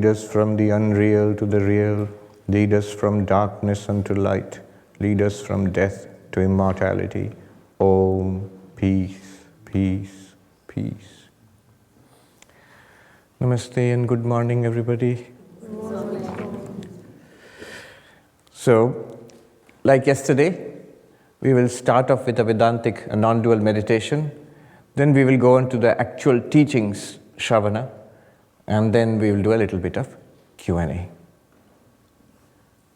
Lead us from the unreal to the real. Lead us from darkness unto light. Lead us from death to immortality. Om, peace, peace, peace. Namaste and good morning, everybody. So, like yesterday, we will start off with a Vedantic, a non-dual meditation. Then we will go on to the actual teachings, Shravana. And then we will do a little bit of Q&A.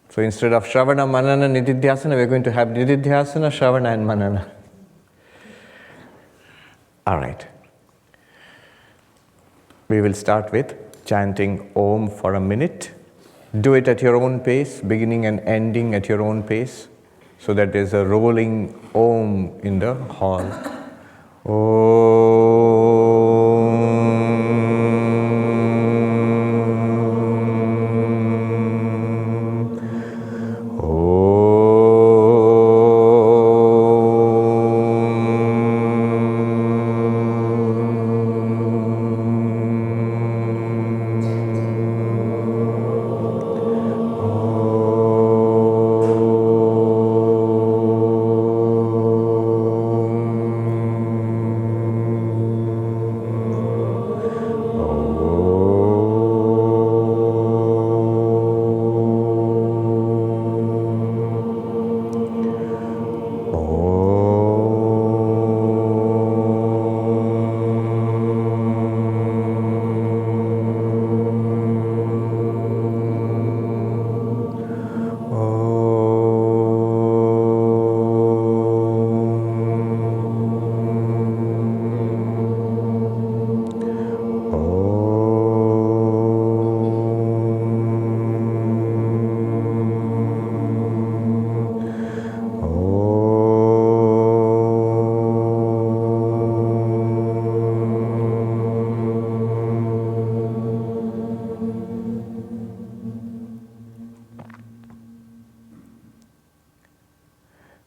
So instead of Shravana, Manana, Nididhyasana, we are going to have Nididhyasana, Shravana and Manana. All right. We will start with chanting Om for a minute. Do it at your own pace, beginning and ending at your own pace, so that there's a rolling Om in the hall.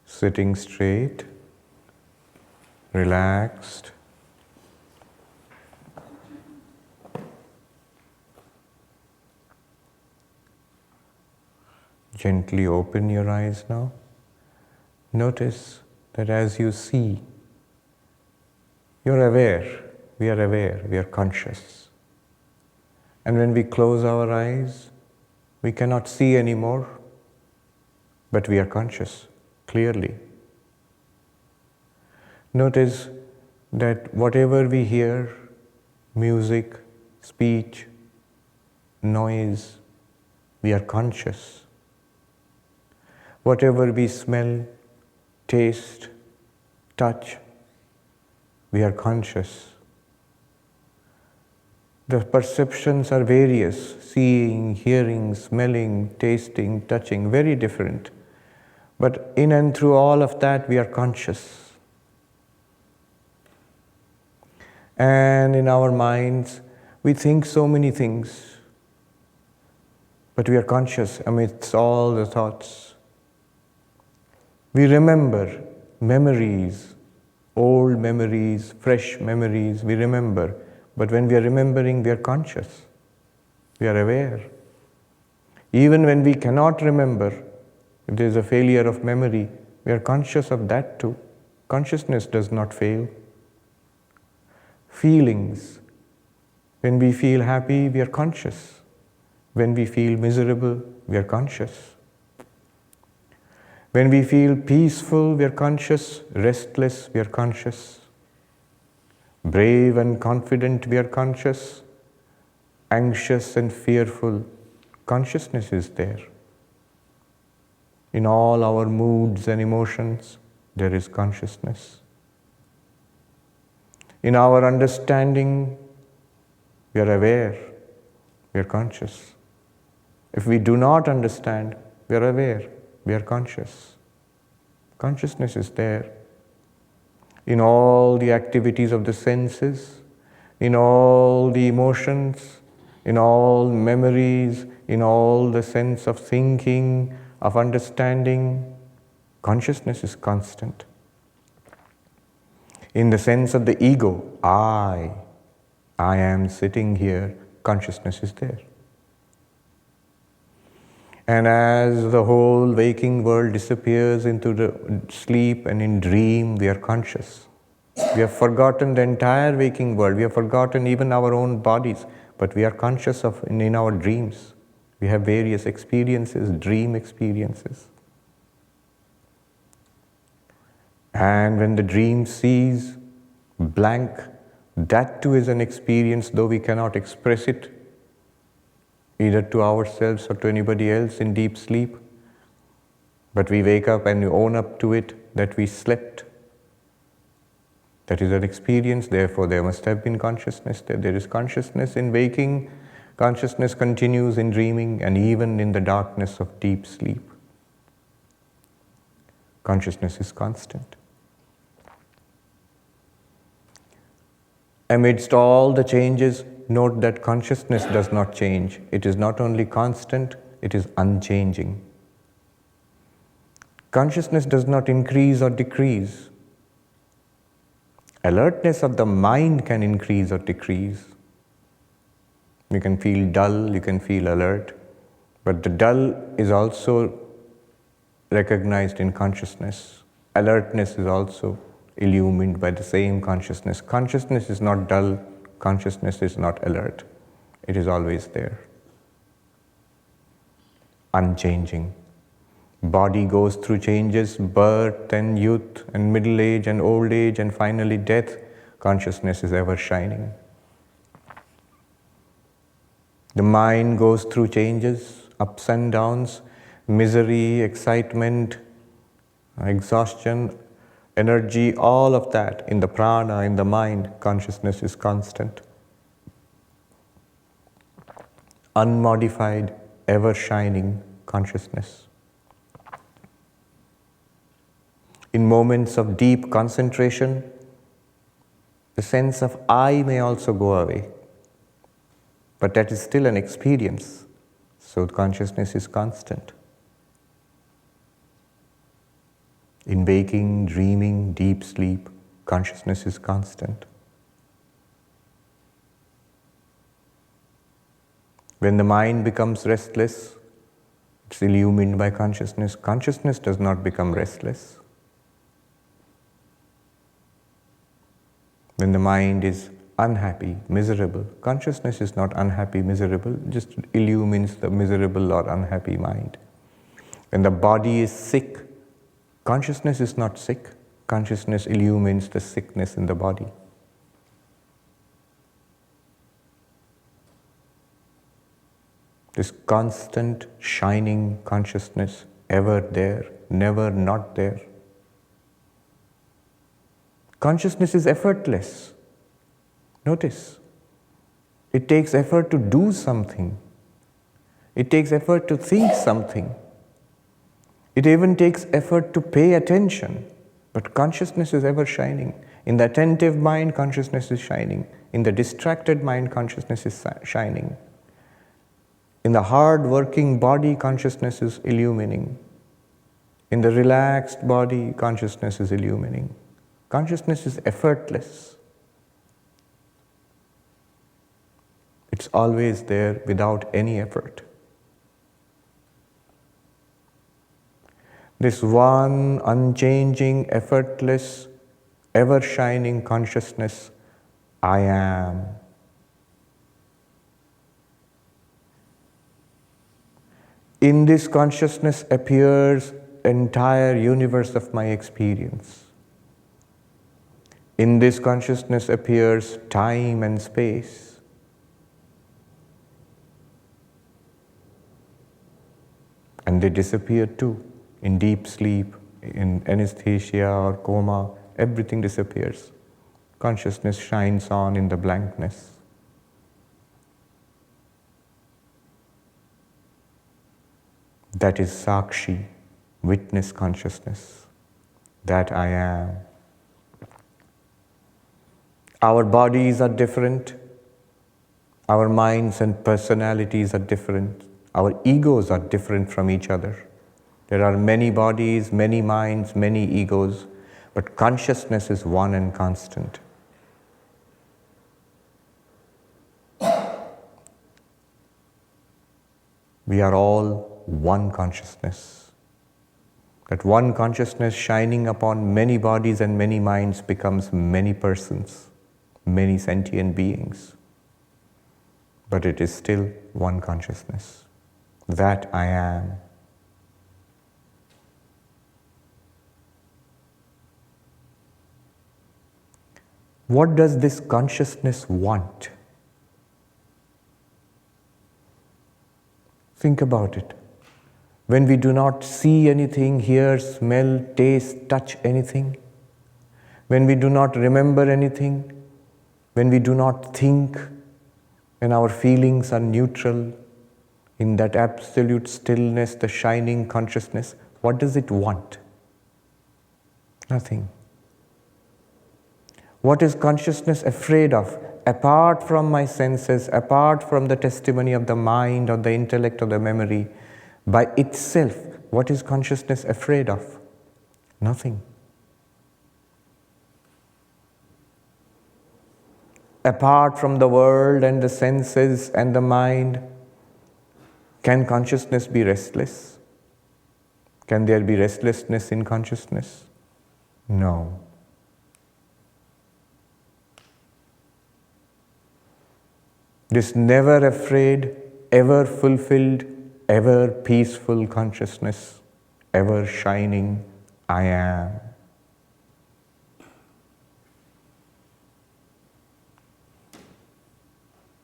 Sitting straight, relaxed. Gently open your eyes now. Notice that as you see, you're aware, we are conscious. And when we close our eyes, we cannot see anymore, but we are conscious. Clearly. Notice that whatever we hear, music, speech, noise, we are conscious. Whatever we smell, taste, touch, we are conscious. The perceptions are various, seeing, hearing, smelling, tasting, touching, very different. But in and through all of that, we are conscious. And in our minds, we think so many things, but we are conscious amidst all the thoughts. We remember memories, old memories, fresh memories, we remember. But when we are remembering, we are conscious. We are aware. Even when we cannot remember, if there is a failure of memory, we are conscious of that too. Consciousness does not fail. Feelings. When we feel happy, we are conscious. When we feel miserable, we are conscious. When we feel peaceful, we are conscious. Restless, we are conscious. Brave and confident, we are conscious. Anxious and fearful, consciousness is there. In all our moods and emotions, there is consciousness. In our understanding, we are aware, we are conscious. If we do not understand, we are aware, we are conscious. Consciousness is there. In all the activities of the senses, in all the emotions, in all memories, in all the sense of thinking, of understanding, consciousness is constant. In the sense of the ego, I am sitting here, consciousness is there. And as the whole waking world disappears into the sleep and in dream, we are conscious. We have forgotten the entire waking world. We have forgotten even our own bodies, but we are conscious of in our dreams. We have various experiences, dream experiences. And when the dream sees blank, that too is an experience, though we cannot express it either to ourselves or to anybody else in deep sleep. But we wake up and we own up to it that we slept. That is an experience, therefore there must have been consciousness there. There is consciousness in waking, consciousness continues in dreaming, and even in the darkness of deep sleep. Consciousness is constant. Amidst all the changes, note that consciousness does not change. It is not only constant, it is unchanging. Consciousness does not increase or decrease. Alertness of the mind can increase or decrease. You can feel dull, you can feel alert, but the dull is also recognized in consciousness. Alertness is also illumined by the same consciousness. Consciousness is not dull, consciousness is not alert. It is always there. Unchanging. Body goes through changes, birth and youth and middle age and old age and finally death. Consciousness is ever shining. The mind goes through changes, ups and downs, misery, excitement, exhaustion, energy, all of that in the prana, in the mind. Consciousness is constant. Unmodified, ever shining consciousness. In moments of deep concentration, the sense of I may also go away. But that is still an experience. So consciousness is constant. In waking, dreaming, deep sleep, consciousness is constant. When the mind becomes restless, it's illumined by consciousness. Consciousness does not become restless. When the mind is unhappy, miserable, consciousness is not unhappy, miserable, just illumines the miserable or unhappy mind. When the body is sick, consciousness is not sick. Consciousness illumines the sickness in the body. This constant shining consciousness, ever there, never not there. Consciousness is effortless. Notice, it takes effort to do something. It takes effort to think something. It even takes effort to pay attention. But consciousness is ever shining. In the attentive mind, consciousness is shining. In the distracted mind, consciousness is shining. In the hard-working body, consciousness is illumining. In the relaxed body, consciousness is illumining. Consciousness is effortless. It's always there without any effort. This one unchanging, effortless, ever-shining consciousness, I am. In this consciousness appears the entire universe of my experience. In this consciousness appears time and space. And they disappear too. In deep sleep, in anesthesia or coma, everything disappears. Consciousness shines on in the blankness. That is Sakshi, witness consciousness, that I am. Our bodies are different, our minds and personalities are different, our egos are different from each other. There are many bodies, many minds, many egos, but consciousness is one and constant. We are all one consciousness. That one consciousness shining upon many bodies and many minds becomes many persons, many sentient beings. But it is still one consciousness. That I am. What does this consciousness want? Think about it. When we do not see anything, hear, smell, taste, touch anything, when we do not remember anything, when we do not think, when our feelings are neutral, in that absolute stillness, the shining consciousness, what does it want? Nothing. What is consciousness afraid of? Apart from my senses, apart from the testimony of the mind or the intellect or the memory, by itself, what is consciousness afraid of? Nothing. Apart from the world and the senses and the mind, can consciousness be restless? Can there be restlessness in consciousness? No. This never afraid, ever fulfilled, ever peaceful consciousness, ever shining, I am.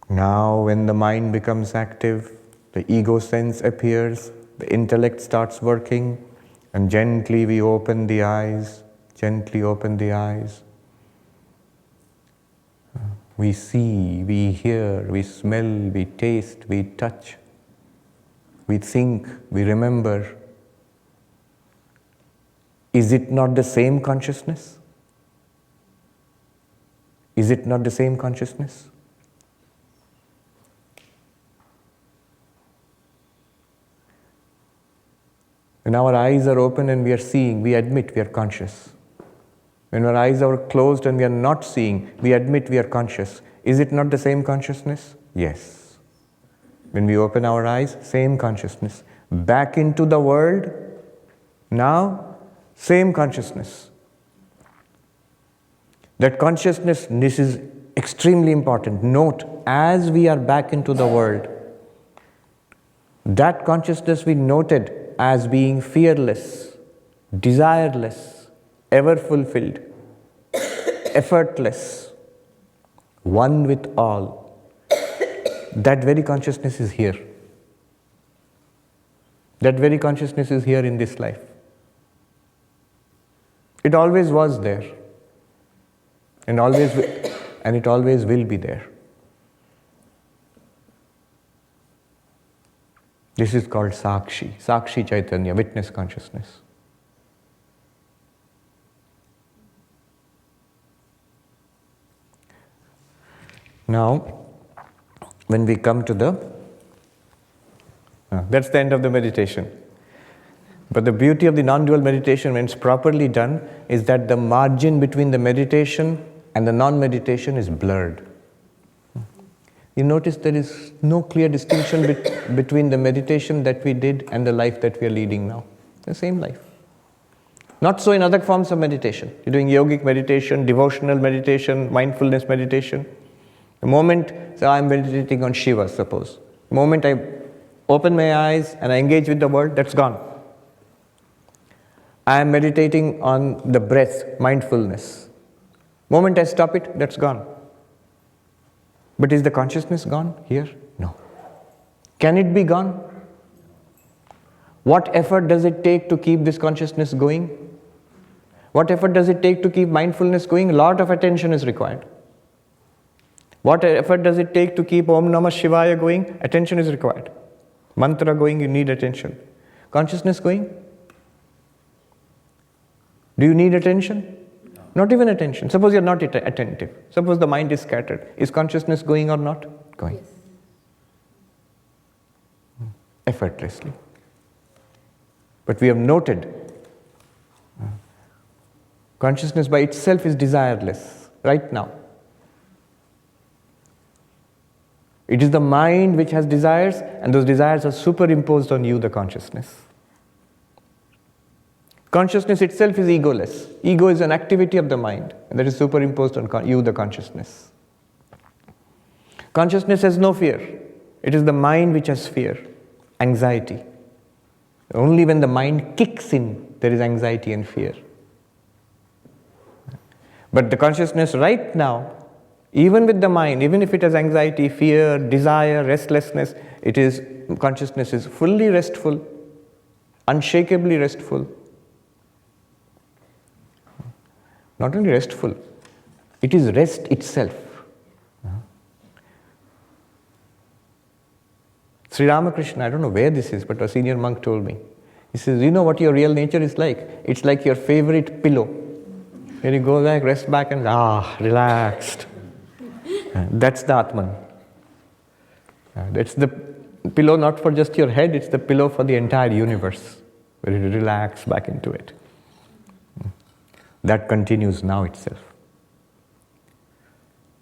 Now, when the mind becomes active, the ego sense appears, the intellect starts working, and gently we open the eyes, gently open the eyes. We see, we hear, we smell, we taste, we touch, we think, we remember. Is it not the same consciousness? Is it not the same consciousness? When our eyes are open and we are seeing, we admit we are conscious. When our eyes are closed and we are not seeing, we admit we are conscious. Is it not the same consciousness? Yes. When we open our eyes, same consciousness. Back into the world, now, same consciousness. That consciousness, this is extremely important. Note, as we are back into the world, that consciousness we noted as being fearless, desireless, ever fulfilled, effortless, one with all. That very consciousness is here. That very consciousness is here in this life. It always was there, and it always will be there. This is called Sakshi Chaitanya, witness consciousness. Now, when we come to that's the end of the meditation. But the beauty of the non-dual meditation, when it's properly done, is that the margin between the meditation and the non-meditation is blurred. You notice there is no clear distinction between the meditation that we did and the life that we are leading now. The same life. Not so in other forms of meditation. You're doing yogic meditation, devotional meditation, mindfulness meditation. The moment, I'm meditating on Shiva, suppose. The moment I open my eyes and I engage with the world, that's gone. I am meditating on the breath, mindfulness. The moment I stop it, that's gone. But is the consciousness gone here? No. Can it be gone? What effort does it take to keep this consciousness going? What effort does it take to keep mindfulness going? A lot of attention is required. What effort does it take to keep Om Namah Shivaya going? Attention is required. Mantra going, you need attention. Consciousness going? Do you need attention? Not even attention. Suppose you're not attentive. Suppose the mind is scattered. Is consciousness going or not? Going. Yes. Effortlessly. But we have noted consciousness by itself is desireless right now. It is the mind which has desires, and those desires are superimposed on you, the consciousness. Consciousness itself is egoless. Ego is an activity of the mind, and that is superimposed on you, the consciousness. Consciousness has no fear. It is the mind which has fear, anxiety. Only when the mind kicks in, there is anxiety and fear. But the consciousness right now, even with the mind, even if it has anxiety, fear, desire, restlessness, consciousness is fully restful, unshakably restful. Not only restful, it is rest itself. Sri Ramakrishna, I don't know where this is, but a senior monk told me. He says, you know what your real nature is like? It's like your favorite pillow. Where you go back, rest back and relaxed. That's the Atman. That's the pillow not for just your head, it's the pillow for the entire universe, where you relax back into it. That continues now itself.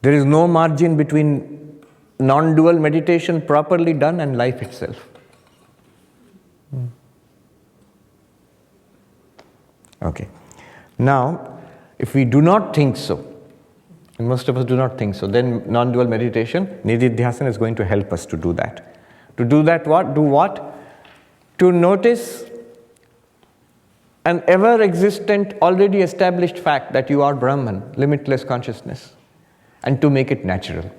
There is no margin between non-dual meditation properly done and life itself. Okay. Now, if we do not think so, and most of us do not think so, then non-dual meditation, nididhyasana, is going to help us to do that. To do that what? Do what? To notice an ever-existent, already established fact that you are Brahman, limitless consciousness, and to make it natural.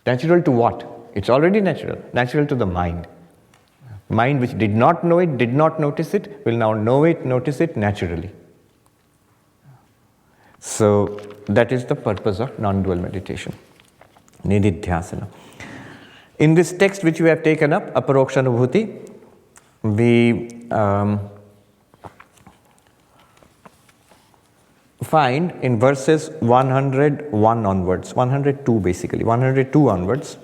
Natural to what? It's already natural. Natural to the mind. Mind which did not know it, did not notice it, will now know it, notice it naturally. So that is the purpose of non-dual meditation, nididhyasana. In this text which we have taken up, Aparokshanubhuti, we find in verses 101 onwards, 102 basically, 102 onwards,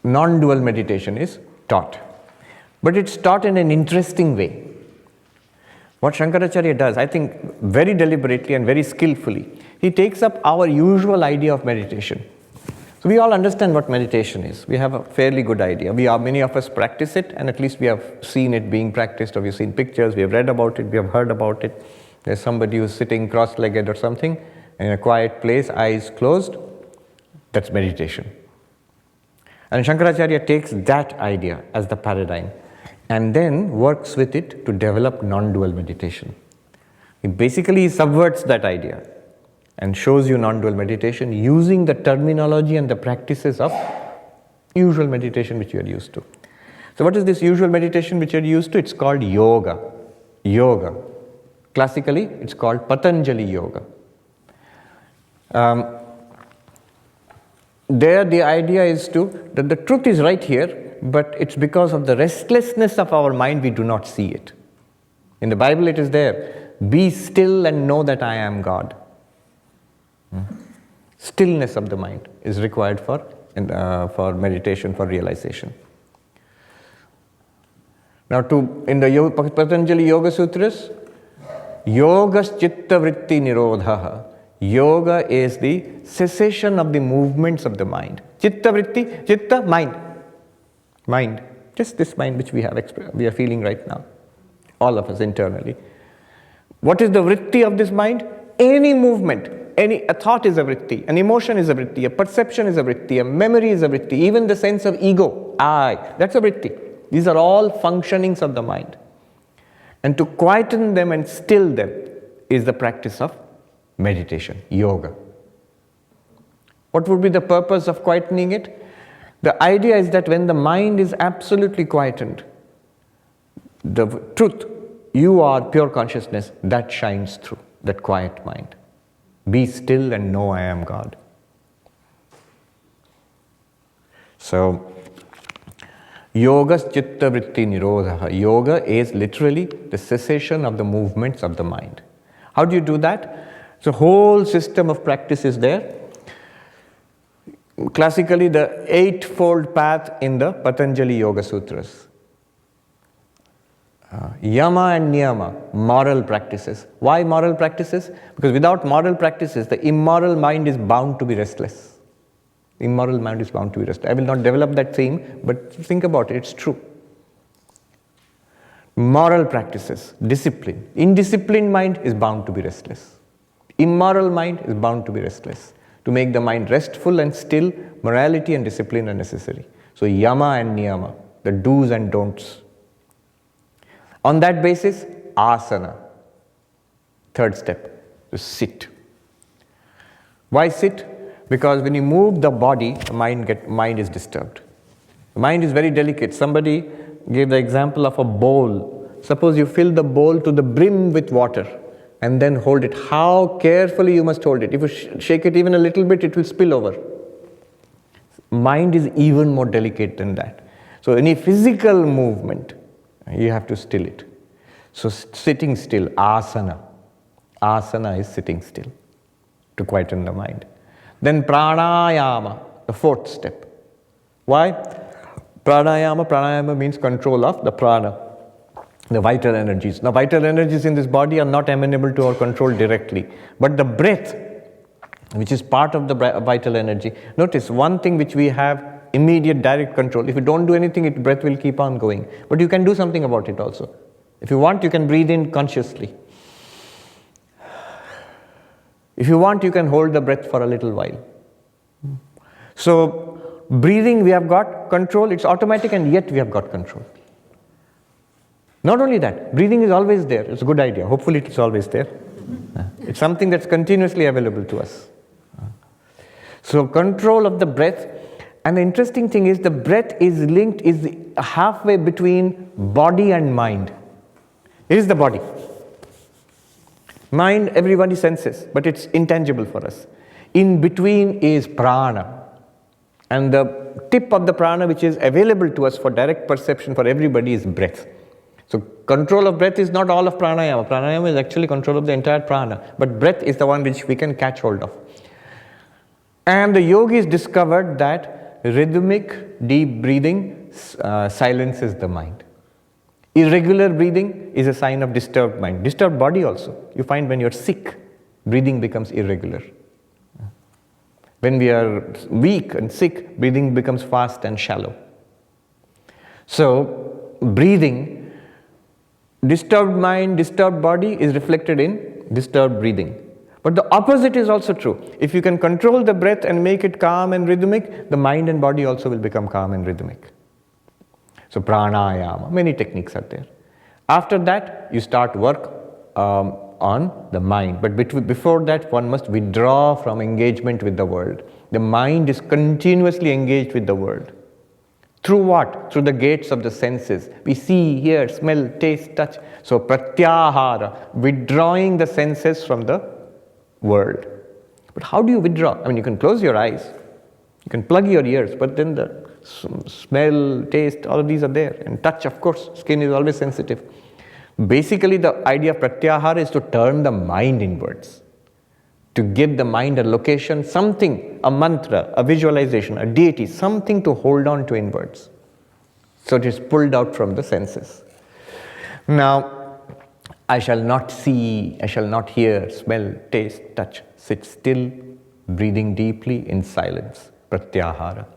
non-dual meditation is taught. But it's taught in an interesting way. What Shankaracharya does, I think very deliberately and very skillfully, he takes up our usual idea of meditation. So we all understand what meditation is. We have a fairly good idea. Many of us practice it, and at least we have seen it being practiced, or we've seen pictures, we have read about it, we have heard about it. There's somebody who's sitting cross-legged or something in a quiet place, eyes closed. That's meditation. And Shankaracharya takes that idea as the paradigm and then works with it to develop non-dual meditation. He basically subverts that idea and shows you non-dual meditation using the terminology and the practices of usual meditation which you are used to. So what is this usual meditation which you are used to? It's called yoga. Yoga. Classically, it's called Patanjali Yoga. There the idea is that the truth is right here, but it's because of the restlessness of our mind we do not see it. In the Bible it is there. Be still and know that I am God. Stillness of the mind is required for meditation, for realization. Now in the Patanjali Yoga Sutras, Yogas Chitta Vritti Nirodhaha. Yoga is the cessation of the movements of the mind. Chitta Vritti, Chitta, mind. Mind. Just this mind which we are feeling right now. All of us internally. What is the vritti of this mind? Any movement. A thought is a vritti. An emotion is a vritti. A perception is a vritti. A memory is a vritti. Even the sense of ego, I, that's a vritti. These are all functionings of the mind. And to quieten them and still them is the practice of meditation, yoga. What would be the purpose of quietening it? The idea is that when the mind is absolutely quietened, the truth, you are pure consciousness, that shines through, that quiet mind. Be still and know I am God. So, Yogas Chitta Vritti Nirodha. Yoga is literally the cessation of the movements of the mind. How do you do that? So, whole system of practice is there. Classically, the eightfold path in the Patanjali Yoga Sutras. Yama and Niyama, moral practices. Why moral practices? Because without moral practices, the immoral mind is bound to be restless. Immoral mind is bound to be restless. I will not develop that theme, but think about it, it's true. Moral practices, discipline. Indisciplined mind is bound to be restless. Immoral mind is bound to be restless. To make the mind restful and still, morality and discipline are necessary. So yama and niyama, the do's and don'ts. On that basis, asana. Third step, to sit. Why sit? Because when you move the body, the mind is disturbed. The mind is very delicate. Somebody gave the example of a bowl. Suppose you fill the bowl to the brim with water and then hold it. How carefully you must hold it. If you shake it even a little bit, it will spill over. Mind is even more delicate than that. So any physical movement, you have to still it. So sitting still, asana. Asana is sitting still to quieten the mind. Then pranayama, the fourth step. Why? Pranayama means control of the prana, the vital energies. Now, vital energies in this body are not amenable to our control directly. But the breath, which is part of the vital energy, notice one thing which we have immediate direct control. If you don't do anything, breath will keep on going. But you can do something about it also. If you want, you can breathe in consciously. If you want, you can hold the breath for a little while. So, breathing, we have got control. It's automatic, and yet we have got control. Not only that, breathing is always there. It's a good idea. Hopefully, it's always there. It's something that's continuously available to us. So, control of the breath. And the interesting thing is, the breath is linked, is halfway between body and mind. It is the body. Mind, everybody senses, but it's intangible for us. In between is prana. And the tip of the prana, which is available to us for direct perception for everybody, is breath. So control of breath is not all of pranayama. Pranayama is actually control of the entire prana. But breath is the one which we can catch hold of. And the yogis discovered that rhythmic, deep breathing silences the mind. Irregular breathing is a sign of disturbed mind. Disturbed body also. You find when you're sick, breathing becomes irregular. When we are weak and sick, breathing becomes fast and shallow. So, breathing, disturbed mind, disturbed body is reflected in disturbed breathing. But the opposite is also true. If you can control the breath and make it calm and rhythmic, the mind and body also will become calm and rhythmic. So pranayama, many techniques are there. After that, you start work on the mind. But before that, one must withdraw from engagement with the world. The mind is continuously engaged with the world. Through what? Through the gates of the senses. We see, hear, smell, taste, touch. So pratyahara, withdrawing the senses from the world. But how do you withdraw? I mean, you can close your eyes. You can plug your ears, but then the smell, taste, all of these are there. And touch, of course, skin is always sensitive. Basically, the idea of pratyahara is to turn the mind inwards. To give the mind a location, something, a mantra, a visualization, a deity, something to hold on to inwards. So it is pulled out from the senses. Now, I shall not see, I shall not hear, smell, taste, touch. Sit still, breathing deeply in silence. Pratyahara.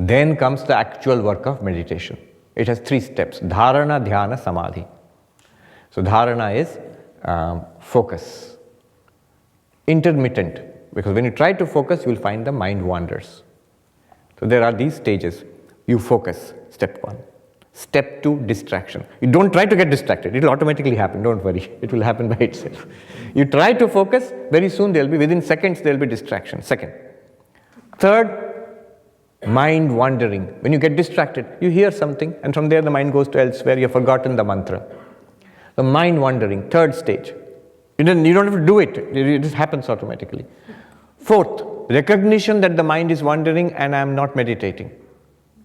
Then comes the actual work of meditation. It has 3 steps. Dharana, dhyana, samadhi. So dharana is focus. Intermittent. Because when you try to focus, you will find the mind wanders. So there are these stages. You focus, step 1. Step 2, distraction. You don't try to get distracted. It will automatically happen. Don't worry. It will happen by itself. You try to focus, very soon there will be, within seconds, there will be distraction. Second. Third, mind wandering. When you get distracted, you hear something, and from there the mind goes to elsewhere. You have forgotten the mantra. The mind wandering, third stage. You don't have to do it. It just happens automatically. Fourth, recognition that the mind is wandering and I am not meditating.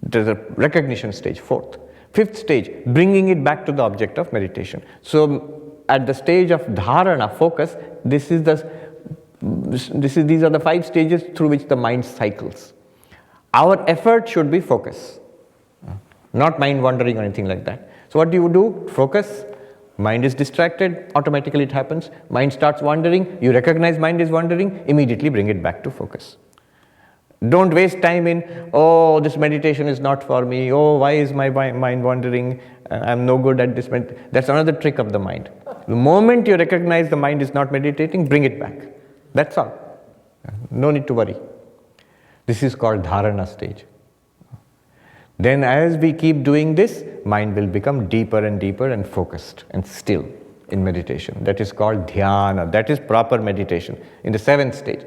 There's a recognition stage, fourth. Fifth stage, bringing it back to the object of meditation. So at the stage of dharana, focus, these are the 5 stages through which the mind cycles. Our effort should be focus, not mind wandering or anything like that. So what do you do? Focus. Mind is distracted, automatically it happens. Mind starts wandering, you recognize mind is wandering, immediately bring it back to focus. Don't waste time in, oh, this meditation is not for me. Oh, why is my mind wandering? I'm no good at this. That's another trick of the mind. The moment you recognize the mind is not meditating, bring it back. That's all. No need to worry. This is called dharana stage. Then as we keep doing this, mind will become deeper and deeper and focused and still in meditation. That is called dhyana. That is proper meditation in the 7th stage.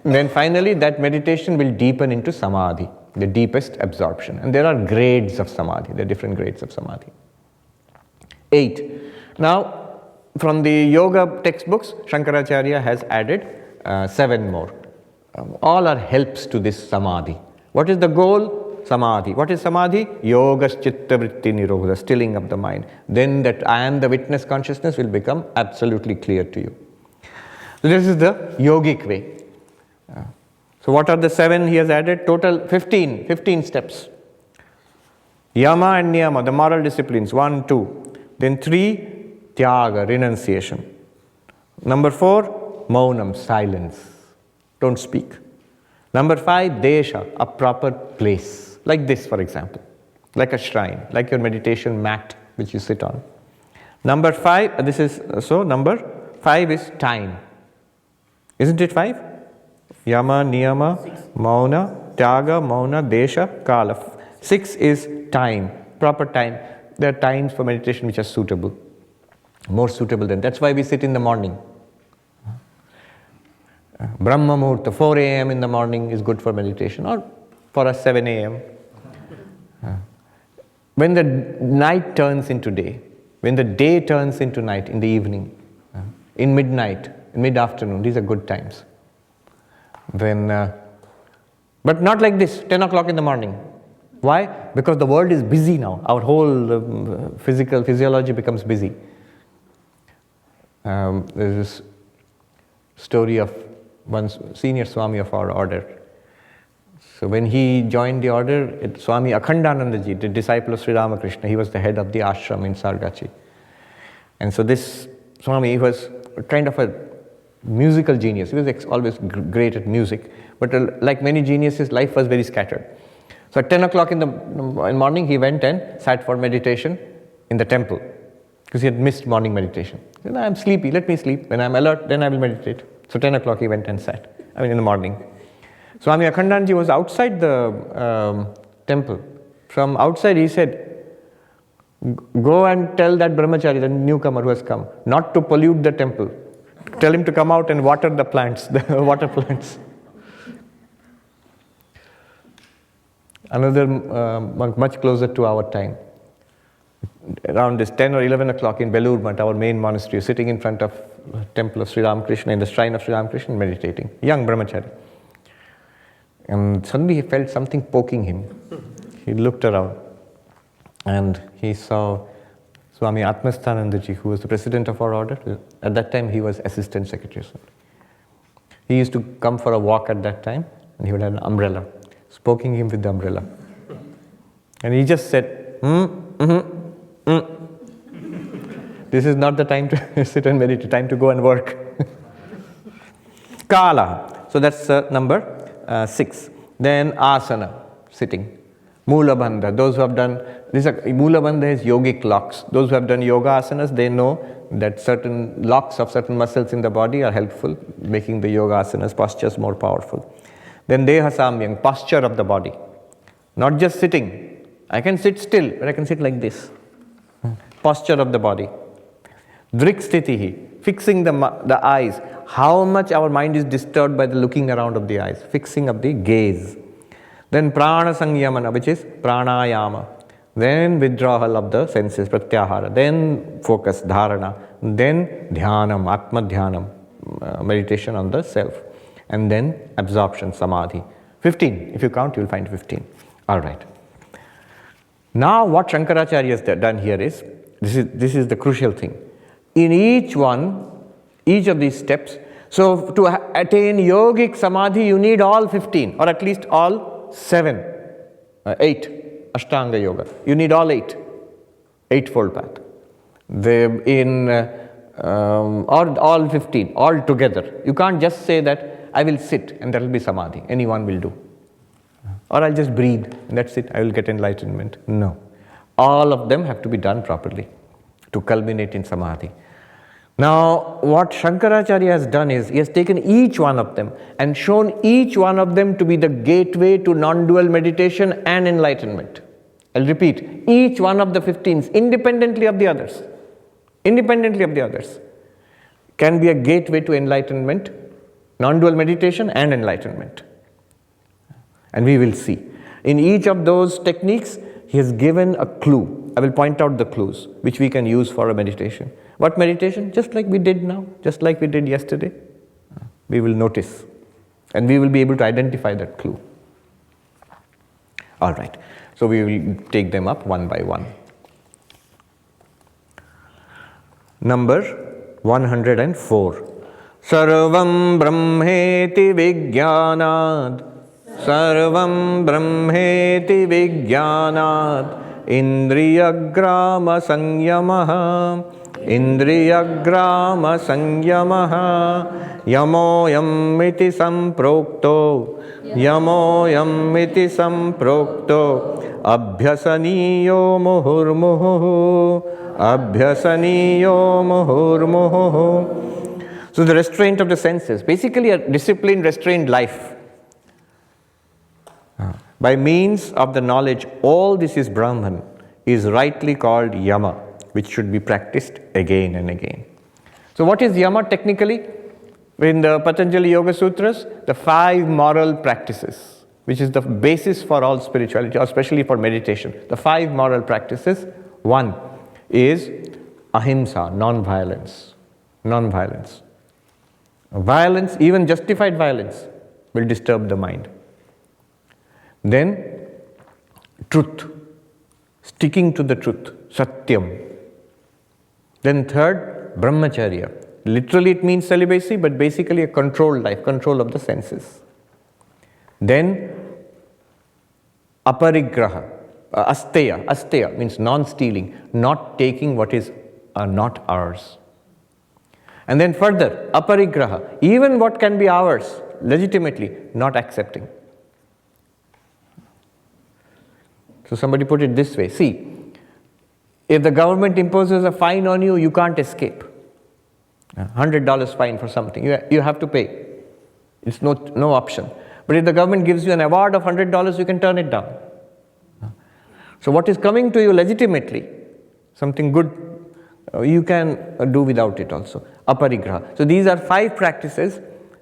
And then finally that meditation will deepen into samadhi, the deepest absorption. And there are grades of samadhi. There are different grades of samadhi. 8. Now, from the yoga textbooks, Shankaracharya has added 7 more. All are helps to this samadhi. What is the goal? Samadhi. What is samadhi? Yogas chitta vritti nirodha, stilling of the mind. Then that I am the witness consciousness will become absolutely clear to you. So this is the yogic way. So what are the 7 he has added? Total 15 steps. Yama and niyama, the moral disciplines, 1, 2. Then 3, tyaga, renunciation. Number 4, maunam, silence. Don't speak. Number 5, desha, a proper place. Like this, for example. Like a shrine, like your meditation mat which you sit on. Number 5, number 5 is time. Isn't it 5? Yama, niyama, mauna, tyaga, mauna, desha, kala. 6 is time, proper time. There are times for meditation which are suitable. More suitable than. That's why we sit in the morning. Brahma Muhurta, 4 a.m. in the morning is good for meditation, or for us 7 a.m. When the night turns into day, when the day turns into night, in the evening, in midnight, in mid-afternoon, these are good times. Then, but not like this, 10 o'clock in the morning. Why? Because the world is busy now. Our whole physiology becomes busy. There's this story of one senior Swami of our order. So when he joined the order, Swami Akhandanandaji, the disciple of Sri Ramakrishna, he was the head of the ashram in Sargachi. And so this Swami was kind of a musical genius. He was always great at music, but like many geniuses, life was very scattered. So at 10 o'clock in the morning, he went and sat for meditation in the temple, because he had missed morning meditation. He said, I'm sleepy, let me sleep. When I'm alert, then I will meditate. So 10 o'clock he went and sat, in the morning. Swami Akhandanji was outside the temple. From outside he said, go and tell that brahmachari, the newcomer who has come, not to pollute the temple. Tell him to come out and water the plants, the water plants. Another monk much closer to our time. Around this 10 or 11 o'clock in Belur Math, our main monastery, sitting in front of the temple of Sri Ramakrishna, in the shrine of Sri Ramakrishna, meditating. Young brahmachari. And suddenly he felt something poking him. He looked around and he saw Swami Atmasthanandaji, who was the president of our order. At that time he was assistant secretary. He used to come for a walk at that time and he would have an umbrella, poking him with the umbrella. And he just said, This is not the time to sit and meditate, time to go and work. Kala. So that's number 6. Then asana, sitting. Mula bandha, those who have done, Mula bandha is yogic locks. Those who have done yoga asanas, they know that certain locks of certain muscles in the body are helpful, making the yoga asanas postures more powerful. Then deha samyam, posture of the body. Not just sitting. I can sit still, but I can sit like this. Posture of the body. Drik sthitihi, fixing the eyes. How much our mind is disturbed by the looking around of the eyes, fixing of the gaze. Then prana samyamana, which is pranayama. Then withdrawal of the senses, pratyahara. Then focus, dharana. Then dhyanam, atma dhyanam, meditation on the self. And then absorption, samadhi. 15. If you count, you will find 15. All right. Now what Shankaracharya has done here is, this is the crucial thing. In each of these steps, so to attain yogic samadhi, you need all 15, or at least all 8, Ashtanga Yoga. You need all 8, eightfold path. Or all 15, all together. You can't just say that I will sit and that will be samadhi. Anyone will do. Or I'll just breathe, and that's it, I will get enlightenment. No. All of them have to be done properly to culminate in samadhi. Now, what Shankaracharya has done is, he has taken each one of them and shown each one of them to be the gateway to non-dual meditation and enlightenment. I'll repeat, each one of the 15s, independently of the others, can be a gateway to enlightenment, non-dual meditation and enlightenment. And we will see. In each of those techniques, he has given a clue. I will point out the clues which we can use for a meditation. What meditation? Just like we did now, just like we did yesterday. We will notice and we will be able to identify that clue. All right. So we will take them up one by one. Number 104. Sarvam Brahmeti Vijnanad. Sarvam Brahmeti Vijnanad. Indriyagrama Sanyamaha. Indriyagrama Sanyamaha. Yamoyam iti samprokto. Yamoyam iti samprokto. Abhyasaniyo muhurmuhu. Abhyasaniyo muhurmuhu. So the restraint of the senses, basically a disciplined, restrained life. By means of the knowledge, all this is Brahman, is rightly called yama, which should be practiced again and again. So what is yama technically? In the Patanjali Yoga Sutras, the 5 moral practices, which is the basis for all spirituality, or especially for meditation. The 5 moral practices. 1 is ahimsa, non-violence. Non-violence. Violence, even justified violence, will disturb the mind. Then, truth, sticking to the truth, satyam. Then third, brahmacharya. Literally it means celibacy, but basically a controlled life, control of the senses. Then, aparigraha, asteya. Asteya means non-stealing, not taking what is not ours. And then further, aparigraha, even what can be ours, legitimately, not accepting. So somebody put it this way, see, if the government imposes a fine on you, you can't escape. $100 fine for something, you have to pay. It's no option. But if the government gives you an award of $100, you can turn it down. So what is coming to you legitimately, something good, you can do without it also. Aparigraha. So these are 5 practices,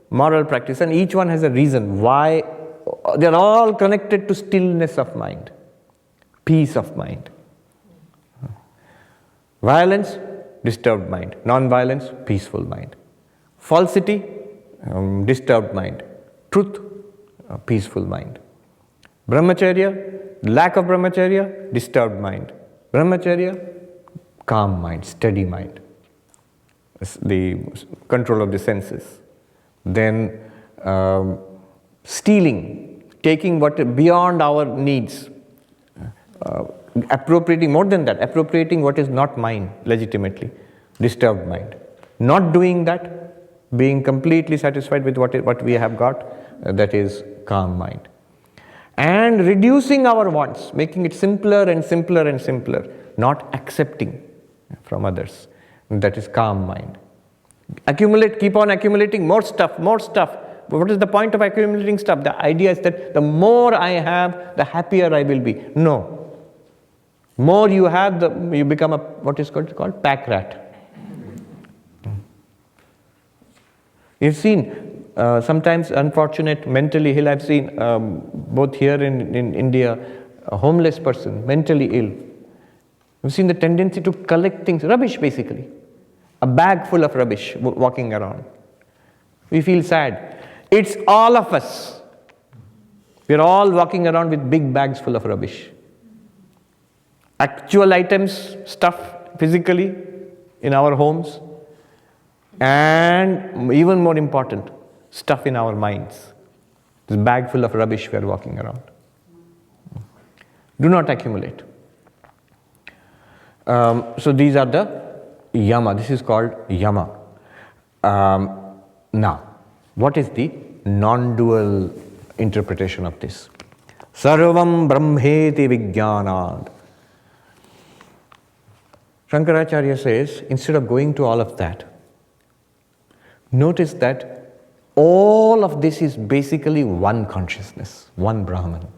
moral practice, and each one has a reason why. They're all connected to stillness of mind, peace of mind. Violence, disturbed mind. Non-violence, peaceful mind. Falsity, disturbed mind. Truth, peaceful mind. Brahmacharya, lack of brahmacharya, disturbed mind. Brahmacharya, calm mind, steady mind. The control of the senses. Then stealing, taking what beyond our needs. Appropriating, more than that, appropriating what is not mine legitimately, disturbed mind. Not doing that, being completely satisfied with what we have got, that is calm mind. And reducing our wants, making it simpler and simpler and simpler, not accepting from others, that is calm mind. Accumulate, keep on accumulating more stuff, more stuff. But what is the point of accumulating stuff? The idea is that the more I have, the happier I will be. No. More you have, you become what is called pack rat. You've seen sometimes unfortunate, mentally ill. I've seen both here in India, a homeless person, mentally ill. We've seen the tendency to collect things, rubbish basically. A bag full of rubbish walking around. We feel sad. It's all of us. We're all walking around with big bags full of rubbish. Actual items, stuff physically in our homes, and even more important, stuff in our minds. This bag full of rubbish we are walking around. Do not accumulate. So these are the yama. This is called yama. Now, what is the non-dual interpretation of this? Sarvam Brahmeti Vijnanad. Shankaracharya says, instead of going to all of that, notice that all of this is basically one consciousness, one Brahman.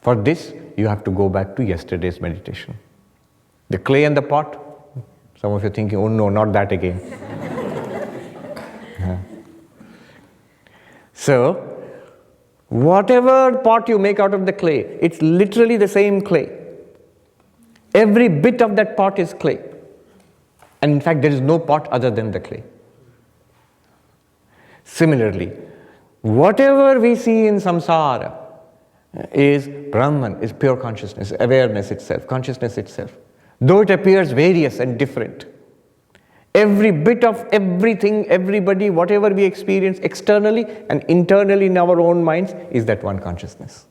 For this, you have to go back to yesterday's meditation. The clay and the pot. Some of you are thinking, oh no, not that again. So, whatever pot you make out of the clay, it's literally the same clay. Every bit of that pot is clay. And in fact, there is no pot other than the clay. Similarly, whatever we see in samsara is Brahman, is pure consciousness, awareness itself, consciousness itself. Though it appears various and different, every bit of everything, everybody, whatever we experience externally and internally in our own minds is that one consciousness.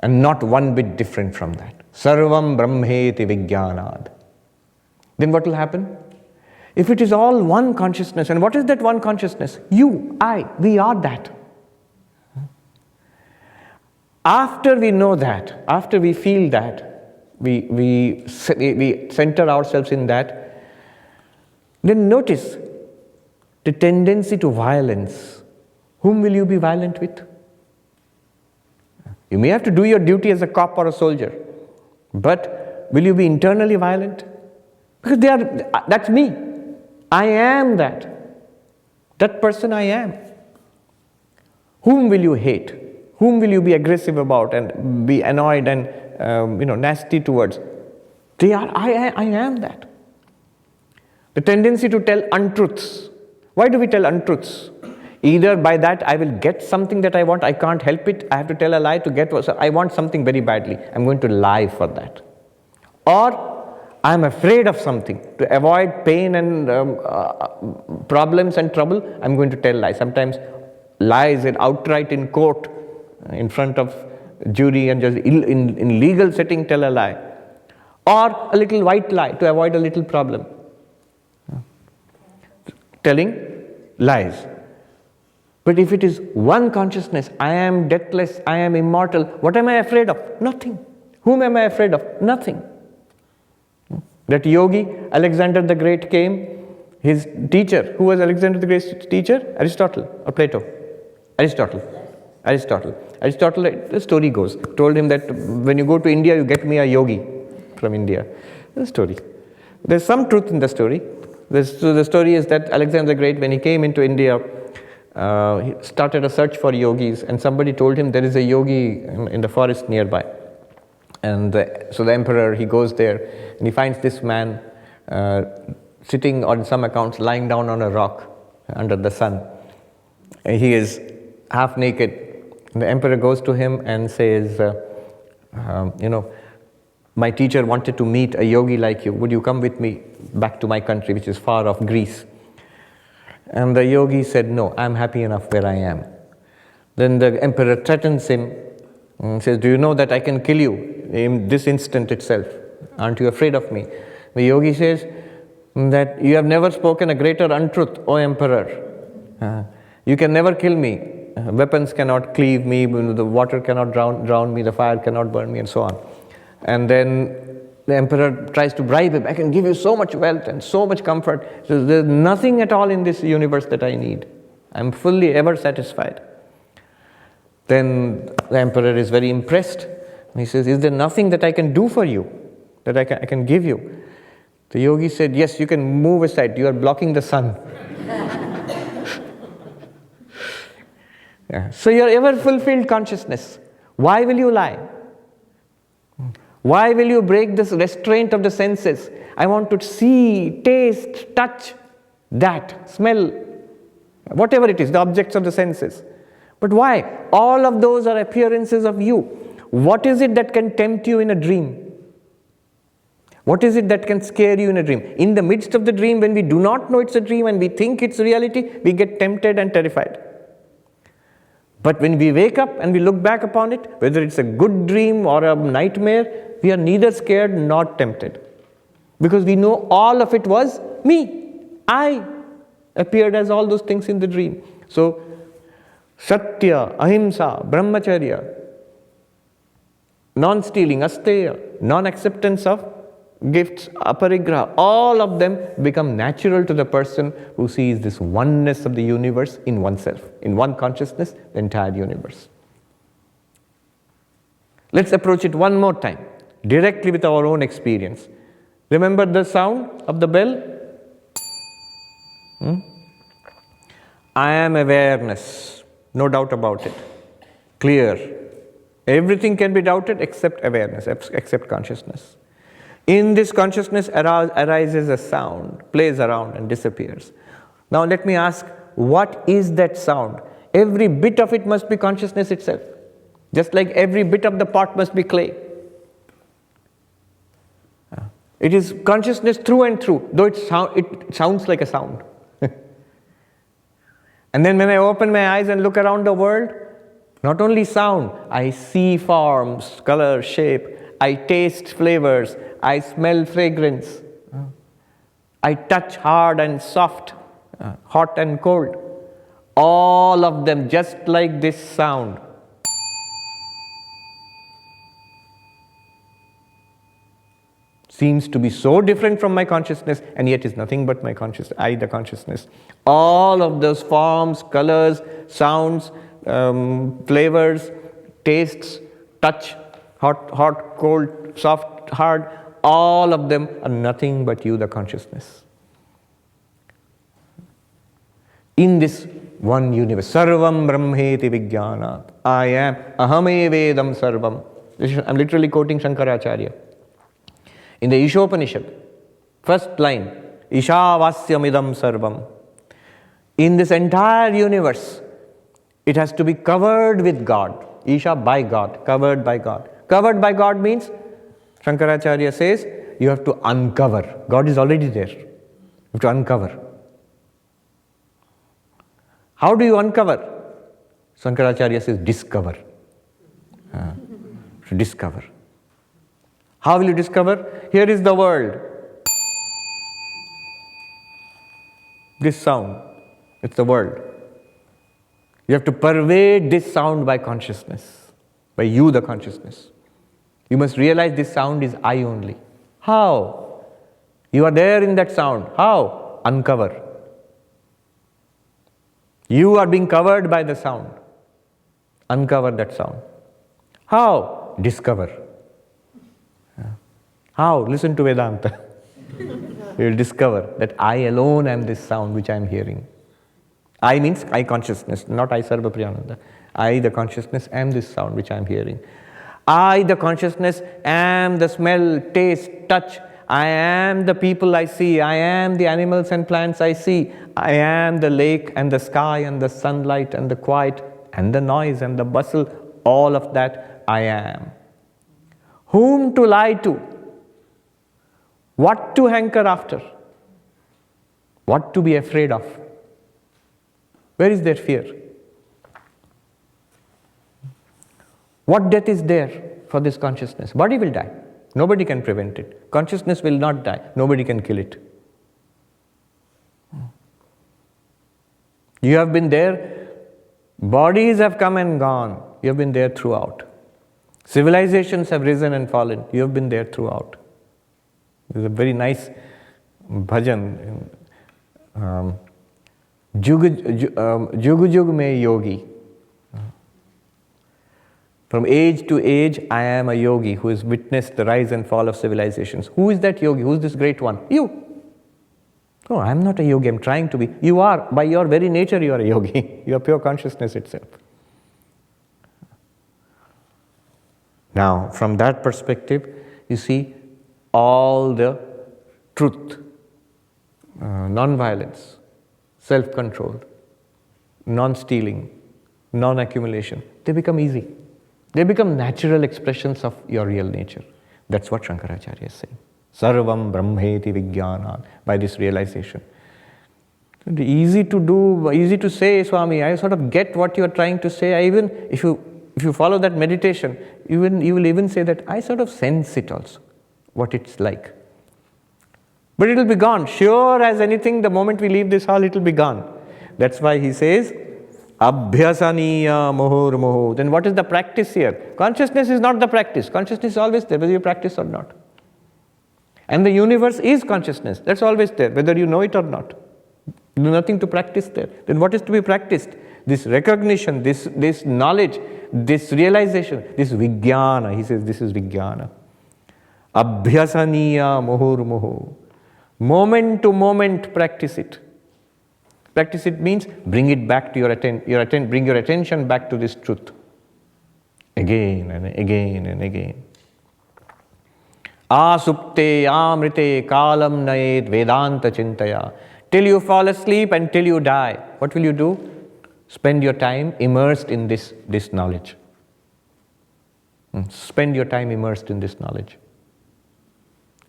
And not one bit different from that. Sarvam Brahmeti Vijnanad. Then what will happen? If it is all one consciousness, and what is that one consciousness? You, I, we are that. After we know that, after we feel that, we center ourselves in that, then notice the tendency to violence. Whom will you be violent with? You may have to do your duty as a cop or a soldier, but will you be internally violent? Because that's me. I am that. That person I am. Whom will you hate? Whom will you be aggressive about and be annoyed and nasty towards? I am that. The tendency to tell untruths. Why do we tell untruths? Either by that I will get something that I want, I can't help it, I have to tell a lie to get what I want something very badly. I'm going to lie for that. Or I'm afraid of something. To avoid pain and problems and trouble, I'm going to tell lies. Sometimes lies outright in court, in front of jury and just in legal setting tell a lie. Or a little white lie to avoid a little problem. Telling lies. But if it is one consciousness, I am deathless, I am immortal, what am I afraid of? Nothing. Whom am I afraid of? Nothing. That yogi, Alexander the Great came, his teacher, who was Alexander the Great's teacher? Aristotle or Plato? Aristotle, the story goes, told him that when you go to India, you get me a yogi from India. The story. There's some truth in the story. The story is that Alexander the Great, when he came into India, he started a search for yogis, and somebody told him there is a yogi in the forest nearby. And so the emperor, he goes there and he finds this man sitting, on some accounts, lying down on a rock under the sun. And he is half naked. The emperor goes to him and says, my teacher wanted to meet a yogi like you. Would you come with me back to my country, which is far off, Greece? And the yogi said, no, I'm happy enough where I am. Then the emperor threatens him and says, do you know that I can kill you in this instant itself? Aren't you afraid of me? The yogi says that you have never spoken a greater untruth, O emperor. You can never kill me. Weapons cannot cleave me, the water cannot drown me, the fire cannot burn me, and so on. And then the emperor tries to bribe him. I can give you so much wealth and so much comfort. So there's nothing at all in this universe that I need. I'm fully ever satisfied. Then the emperor is very impressed. He says, is there nothing that I can do for you, that I can give you? The yogi said, yes, you can move aside. You are blocking the sun. Yeah. So your ever-fulfilled consciousness. Why will you lie? Why will you break this restraint of the senses? I want to see, taste, touch, that, smell, whatever it is, the objects of the senses. But why? All of those are appearances of you. What is it that can tempt you in a dream? What is it that can scare you in a dream? In the midst of the dream, when we do not know it's a dream and we think it's reality, we get tempted and terrified. But when we wake up and we look back upon it, whether it's a good dream or a nightmare, we are neither scared nor tempted. Because we know all of it was me. I appeared as all those things in the dream. So, Satya, Ahimsa, Brahmacharya, non-stealing, Asteya, non-acceptance of gifts, aparigraha, all of them become natural to the person who sees this oneness of the universe in oneself, in one consciousness, the entire universe. Let's approach it one more time, directly with our own experience. Remember the sound of the bell? I am awareness, no doubt about it. Clear. Everything can be doubted except awareness, except consciousness. In this consciousness arises a sound, plays around and disappears. Now let me ask, what is that sound? Every bit of it must be consciousness itself. Just like every bit of the pot must be clay. It is consciousness through and through, though it sounds like a sound. And then when I open my eyes and look around the world, not only sound, I see forms, color, shape, I taste flavors, I smell fragrance, I touch hard and soft, hot and cold. All of them just like this sound. Seems to be so different from my consciousness, and yet is nothing but my consciousness, I the consciousness. All of those forms, colors, sounds, flavors, tastes, touch, hot, cold, soft, hard, all of them are nothing but you, the consciousness. In this one universe, Sarvam Brahmeti Vijnanat, I am, Ahamevedam Sarvam. I'm literally quoting Shankaracharya. In the Ishopanishad, first line, Ishavasyamidam Sarvam. In this entire universe, it has to be covered with God. Isha by God, covered by God. Covered by God means, Shankaracharya says, you have to uncover. God is already there. You have to uncover. How do you uncover? Shankaracharya says, discover. To discover. How will you discover? Here is the world. This sound, it's the world. You have to pervade this sound by consciousness, by you, the consciousness. You must realize this sound is I only. How? You are there in that sound. How? Uncover. You are being covered by the sound. Uncover that sound. How? Discover. How? Listen to Vedanta. You will discover that I alone am this sound which I am hearing. I means I consciousness, not I Sarvapriyananda. I, the consciousness, am this sound which I am hearing. I, the consciousness, am the smell, taste, touch. I am the people I see. I am the animals and plants I see. I am the lake and the sky and the sunlight and the quiet and the noise and the bustle. All of that I am. Whom to lie to? What to hanker after? What to be afraid of? Where is their fear? What death is there for this consciousness? Body will die. Nobody can prevent it. Consciousness will not die. Nobody can kill it. You have been there. Bodies have come and gone. You have been there throughout. Civilizations have risen and fallen. You have been there throughout. There's a very nice bhajan. Jug Jug Mein Yogi. From age to age, I am a yogi who has witnessed the rise and fall of civilizations. Who is that yogi? Who is this great one? You. Oh, I am not a yogi, I am trying to be. You are. By your very nature, you are a yogi. You are pure consciousness itself. Now, from that perspective, you see all the truth, non-violence, self-control, non-stealing, non-accumulation, they become easy. They become natural expressions of your real nature. That's what Shankaracharya is saying. Sarvam Brahmeti Vijnanat, by this realization. It's easy to do, easy to say, Swami, I sort of get what you are trying to say. I even, if you follow that meditation, you will even say that I sort of sense it also, what it's like. But it will be gone. Sure as anything, the moment we leave this hall, it will be gone. That's why he says, Abhyasaniya muhurmuhu. Then what is the practice here? Consciousness is not the practice. Consciousness is always there, whether you practice or not. And the universe is consciousness. That's always there, whether you know it or not. Do nothing to practice there. Then what is to be practiced? This recognition, this knowledge, this realization, this vijnana. He says this is vijnana. Abhyasaniya muhurmuhu. Moment to moment practice it. Practice it means bring it back to bring your attention back to this truth. Again and again and again. Asupte amrite kalam nayet Vedanta chintaya. Till you fall asleep and till you die. What will you do? Spend your time immersed in this knowledge. Spend your time immersed in this knowledge.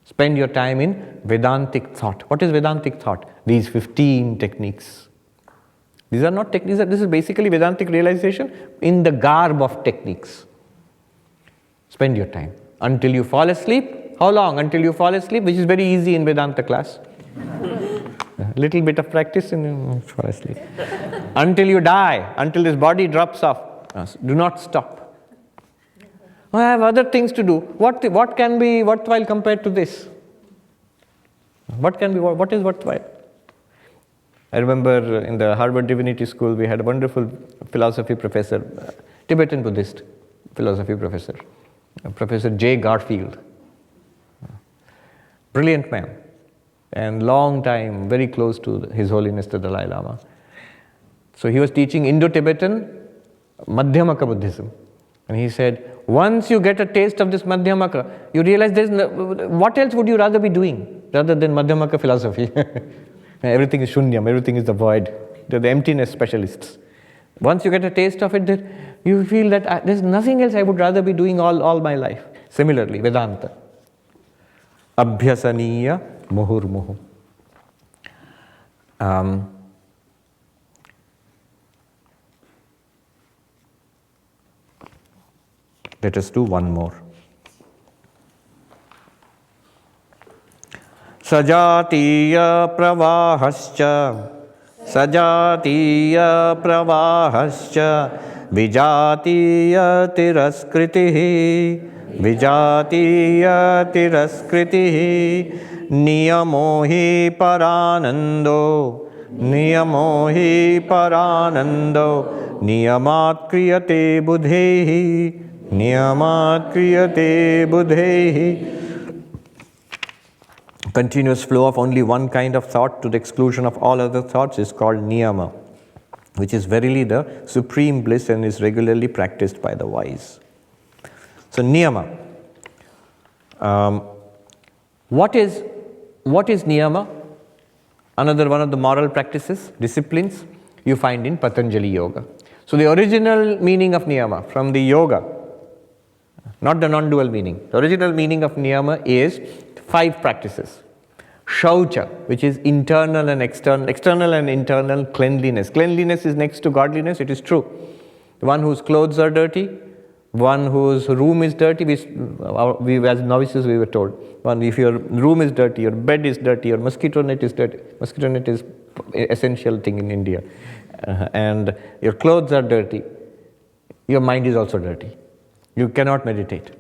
Spend your time in Vedantic thought. What is Vedantic thought? These 15 techniques. These are not techniques, this is basically Vedantic realization in the garb of techniques. Spend your time. Until you fall asleep. How long? Until you fall asleep, which is very easy in Vedanta class. A little bit of practice and you fall asleep. Until you die, until this body drops off. Do not stop. I have other things to do. What can be worthwhile compared to this? What is worthwhile? I remember in the Harvard Divinity School, we had a wonderful philosophy professor, Tibetan Buddhist philosophy professor, Professor J. Garfield. Brilliant man, and long time, very close to His Holiness the Dalai Lama. So he was teaching Indo-Tibetan Madhyamaka Buddhism. And he said, once you get a taste of this Madhyamaka, you realize what else would you rather be doing rather than Madhyamaka philosophy? Everything is shunyam, everything is the void. They're the emptiness specialists. Once you get a taste of it, you feel that there's nothing else I would rather be doing all my life. Similarly, Vedanta. Abhyasaniya muhurmuhu. Let us do one more. Sajatiya pravahascha vijatiya tiraskritihi niyamo hi paranando niyamat kriyate buddhehi. Continuous flow of only one kind of thought to the exclusion of all other thoughts is called niyama, which is verily the supreme bliss and is regularly practiced by the wise. So niyama. What is niyama? Another one of the moral practices, disciplines, you find in Patanjali Yoga. So the original meaning of niyama from the yoga, not the non-dual meaning. The original meaning of niyama is 5 practices. Shaucha, which is internal and internal cleanliness. Cleanliness is next to godliness, it is true. The one whose clothes are dirty, one whose room is dirty, we as novices we were told. If your room is dirty, your bed is dirty, your mosquito net is dirty. Mosquito net is an essential thing in India. And your clothes are dirty, your mind is also dirty. You cannot meditate.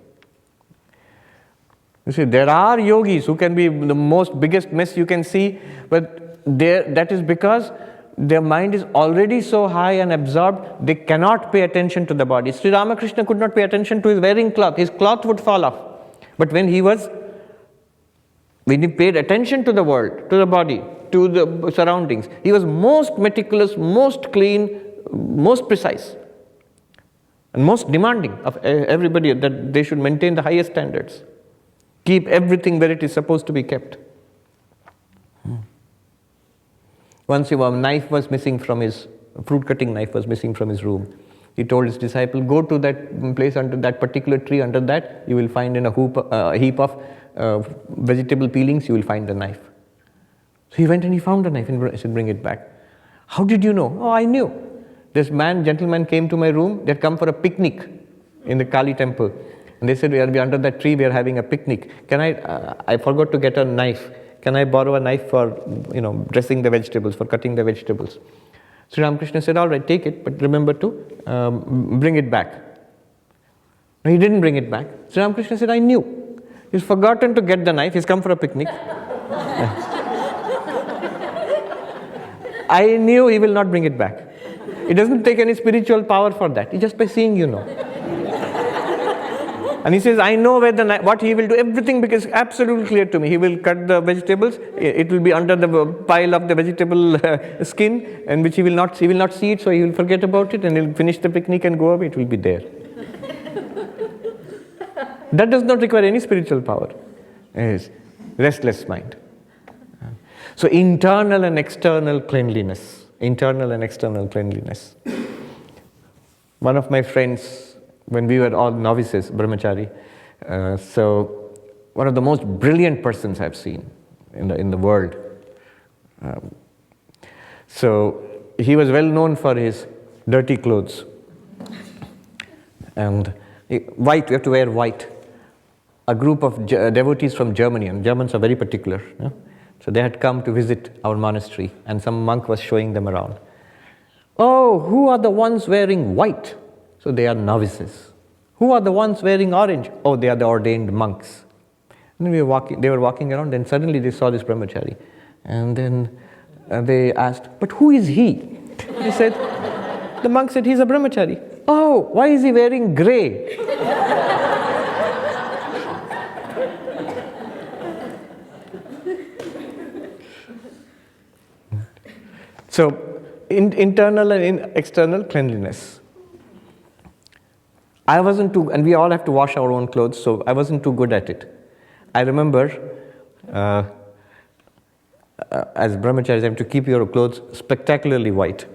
You see, there are yogis who can be the biggest mess you can see, but that is because their mind is already so high and absorbed, they cannot pay attention to the body. Sri Ramakrishna could not pay attention to his wearing cloth. His cloth would fall off. But when he paid attention to the world, to the body, to the surroundings, he was most meticulous, most clean, most precise, and most demanding of everybody that they should maintain the highest standards. Keep everything where it is supposed to be kept. Once a knife was missing from his, fruit cutting knife was missing from his room. He told his disciple, go to that place under that particular tree, under that you will find in a heap of vegetable peelings, you will find the knife. So he went and he found the knife and said, bring it back. How did you know? Oh, I knew. This gentleman came to my room, they had come for a picnic in the Kali temple. And they said, we are under that tree, we are having a picnic. I forgot to get a knife. Can I borrow a knife for, dressing the vegetables, for cutting the vegetables? Sri Ramakrishna said, all right, take it, but remember to bring it back. No, he didn't bring it back. Sri Ramakrishna said, I knew. He's forgotten to get the knife. He's come for a picnic. I knew he will not bring it back. It doesn't take any spiritual power for that. It's just by seeing, you know. And he says, I know where what he will do. Everything becomes absolutely clear to me. He will cut the vegetables. It will be under the pile of the vegetable skin, and which he will not see it, so he will forget about it, and he'll finish the picnic and go away. It will be there. That does not require any spiritual power. Yes. Restless mind. So internal and external cleanliness. Internal and external cleanliness. One of my friends, when we were all novices, brahmachari, so one of the most brilliant persons I've seen in the world. So he was well known for his dirty clothes. And white, we have to wear white. A group of devotees from Germany, and Germans are very particular. Yeah? So they had come to visit our monastery, and some monk was showing them around. Oh, who are the ones wearing white? So they are novices. Who are the ones wearing orange? Oh, they are the ordained monks. And then they were walking around, and suddenly they saw this brahmachari. And then they asked, but who is he? He said, the monk said, he's a brahmachari. Oh, why is he wearing grey? So, internal and external cleanliness. I wasn't too, and we all have to wash our own clothes, so I wasn't too good at it. I remember, as brahmacharis, you have to keep your clothes spectacularly white.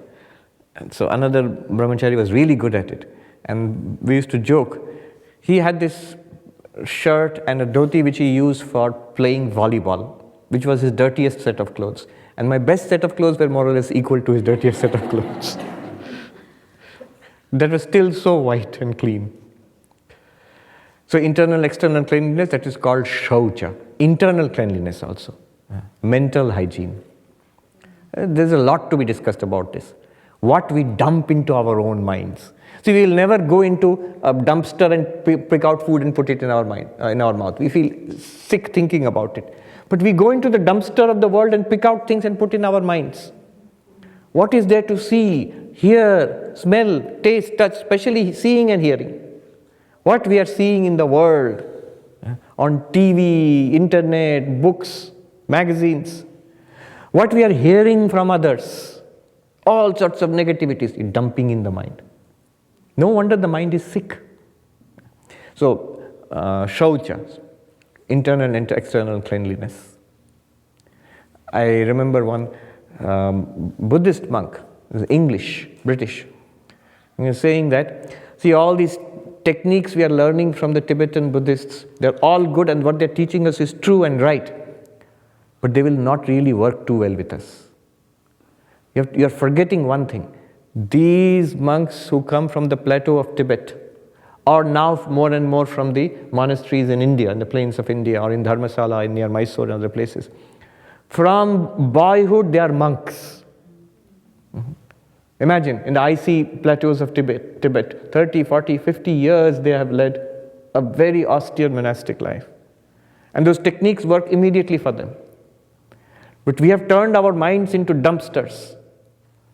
And so another brahmachari was really good at it. And we used to joke. He had this shirt and a dhoti which he used for playing volleyball, which was his dirtiest set of clothes. And my best set of clothes were more or less equal to his dirtiest set of clothes. That was still so white and clean. So internal, external cleanliness, that is called shaucha. Internal cleanliness also. Mental hygiene. There's a lot to be discussed about this. What we dump into our own minds. See, we will never go into a dumpster and pick out food and put it in our mind, in our mouth. We feel sick thinking about it. But we go into the dumpster of the world and pick out things and put in our minds. What is there to see, hear, smell, taste, touch, especially seeing and hearing? What we are seeing in the world, on TV, internet, books, magazines. What we are hearing from others, all sorts of negativities, dumping in the mind. No wonder the mind is sick. So, shaucha, internal and external cleanliness. I remember one Buddhist monk, English, British, he was saying that, see, all these techniques we are learning from the Tibetan Buddhists, they're all good and what they're teaching us is true and right, but they will not really work too well with us. You're forgetting one thing. These monks who come from the plateau of Tibet, or now more and more from the monasteries in India, in the plains of India, or in Dharmasala, near Mysore and other places. From boyhood, they are monks. Imagine, in the icy plateaus of Tibet, 30, 40, 50 years they have led a very austere monastic life. And those techniques work immediately for them. But we have turned our minds into dumpsters.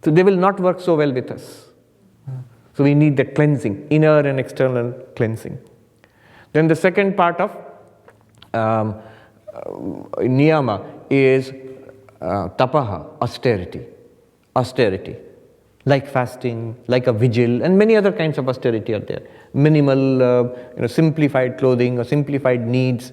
So they will not work so well with us. So we need that cleansing, inner and external cleansing. Then the second part of niyama is tapaha, austerity. Austerity. Like fasting, like a vigil, and many other kinds of austerity are there. Minimal, simplified clothing or simplified needs.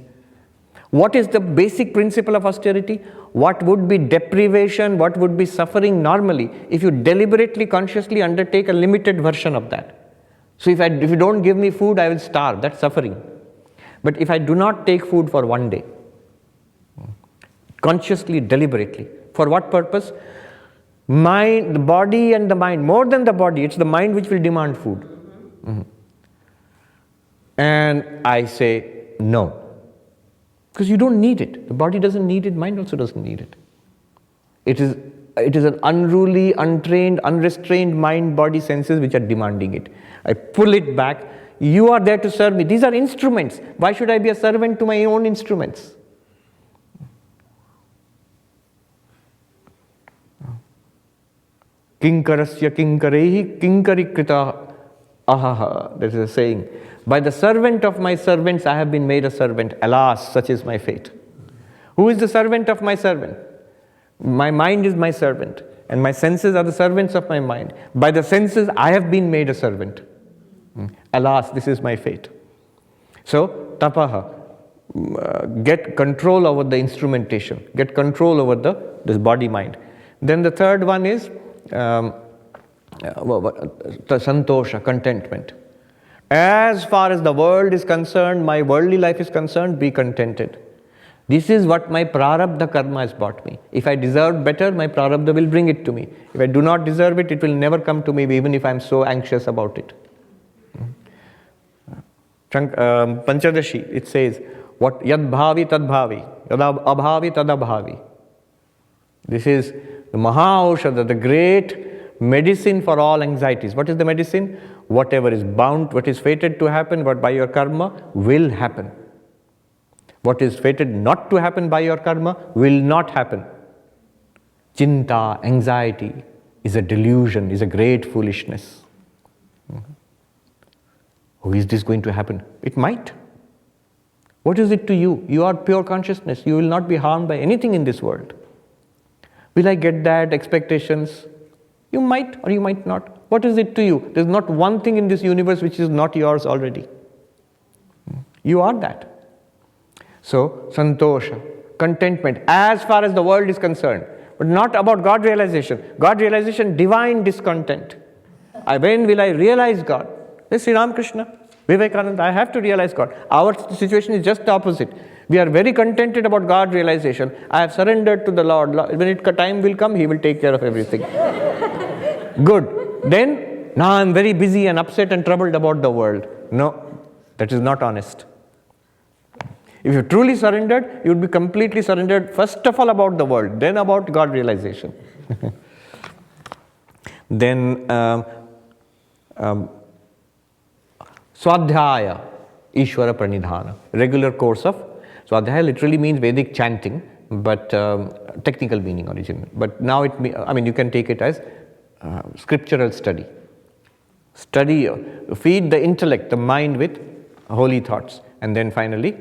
What is the basic principle of austerity? What would be deprivation, what would be suffering normally if you deliberately, consciously undertake a limited version of that? So if you don't give me food, I will starve. That's suffering. But if I do not take food for one day, consciously, deliberately, for what purpose? The body and the mind, more than the body, it's the mind which will demand food. Mm-hmm. And I say no. Because you don't need it. The body doesn't need it, mind also doesn't need it. It is it is an unruly, untrained, unrestrained mind, body, senses which are demanding it. I pull it back. You are there to serve me. These are instruments. Why should I be a servant to my own instruments? Kinkarasya kinkarehi kinkarikrita ahaha. That is a saying. By the servant of my servants I have been made a servant. Alas, such is my fate. Who is the servant of my servant? My mind is my servant, and my senses are the servants of my mind. By the senses I have been made a servant. Alas, this is my fate. So, tapaha, get control over the instrumentation, get control over this body mind. Then the third one is santosha, contentment. As far as the world is concerned, my worldly life is concerned, be contented. This is what my prarabdha karma has brought me. If I deserve better, my prarabdha will bring it to me. If I do not deserve it, it will never come to me, even if I am so anxious about it. Panchadashi, it says, what yad bhavi tad bhavi, yad abhavi tad abhavi. This is the Maha-Aushadha, the great medicine for all anxieties. What is the medicine? Whatever is bound, what is fated to happen, what by your karma, will happen. What is fated not to happen by your karma will not happen. Chinta, anxiety, is a delusion, is a great foolishness. Oh, is this going to happen? It might. What is it to you? You are pure consciousness. You will not be harmed by anything in this world. Will I get that? Expectations? You might or you might not. What is it to you? There is not one thing in this universe which is not yours already. You are that. So, santosha, contentment, as far as the world is concerned, but not about God realization. God realization, divine discontent. When will I realize God? Sri Ramakrishna, Vivekananda, I have to realize God. Our situation is just the opposite. We are very contented about God realization. I have surrendered to the Lord. When time will come, He will take care of everything. Good. Then, now I am very busy and upset and troubled about the world. No, that is not honest. If you truly surrendered, you would be completely surrendered, first of all about the world, then about God realization. Then, Swadhyaya, Ishvara Pranidhana, regular course of Swadhyaya literally means Vedic chanting, but technical meaning originally. But now you can take it as scriptural study. Study, feed the intellect, the mind with holy thoughts, and then finally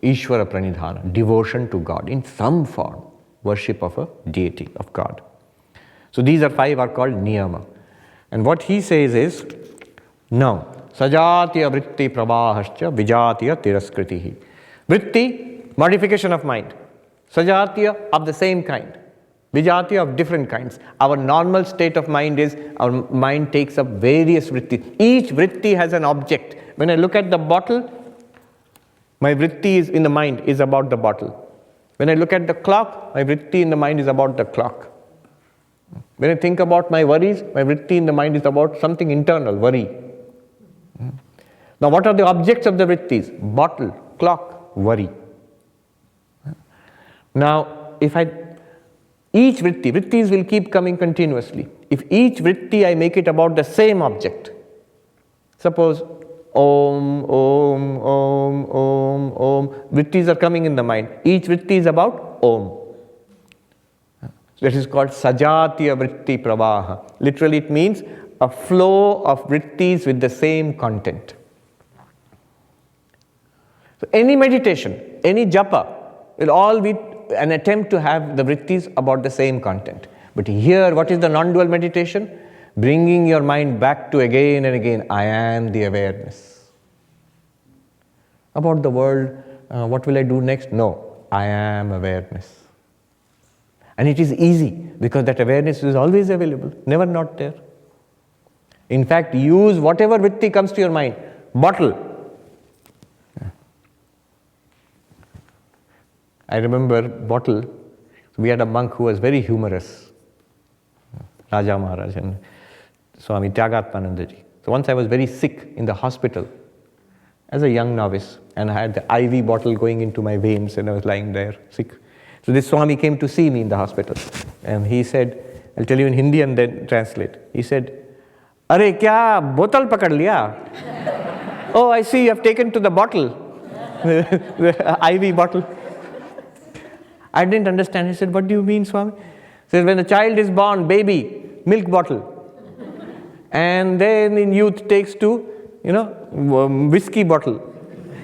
Ishvara Pranidhana, devotion to God in some form, worship of a deity, of God. So these are 5 are called niyama. And what he says is, no, sajatiya vritti prabhahascha vijatiya tiraskritihi. Vritti, modification of mind. Sajatiya, of the same kind. Vijatiya, of different kinds. Our normal state of mind is, our mind takes up various vrittis. Each vritti has an object. When I look at the bottle, my vritti is in the mind is about the bottle. When I look at the clock, my vritti in the mind is about the clock. When I think about my worries, my vritti in the mind is about something internal, worry. Now what are the objects of the vrittis? Bottle, clock, worry. Now each vrittis will keep coming continuously. If each vritti I make it about the same object, suppose Om, Om, Om, Om, Om, vrittis are coming in the mind. Each vritti is about Om. That is called sajatiya vritti pravaha. Literally it means a flow of vrittis with the same content. So any meditation, any japa will all be an attempt to have the vrittis about the same content. But here, what is the non-dual meditation? Bringing your mind back to again and again, I am the awareness. About the world, what will I do next? No, I am awareness. And it is easy because that awareness is always available, never not there. In fact, use whatever vritti comes to your mind. Bottle. I remember bottle. We had a monk who was very humorous, Raja Maharaj and Swami Sarvapriyananda ji. So once I was very sick in the hospital, as a young novice, and I had the IV bottle going into my veins, and I was lying there sick. So this Swami came to see me in the hospital, and he said, I'll tell you in Hindi and then translate. He said, "Arey kya bottle pakad liya?" "Oh, I see you have taken to the bottle, the IV bottle." I didn't understand. He said, "What do you mean, Swami?" He said, "When a child is born, baby, milk bottle. And then in youth takes to, whiskey bottle.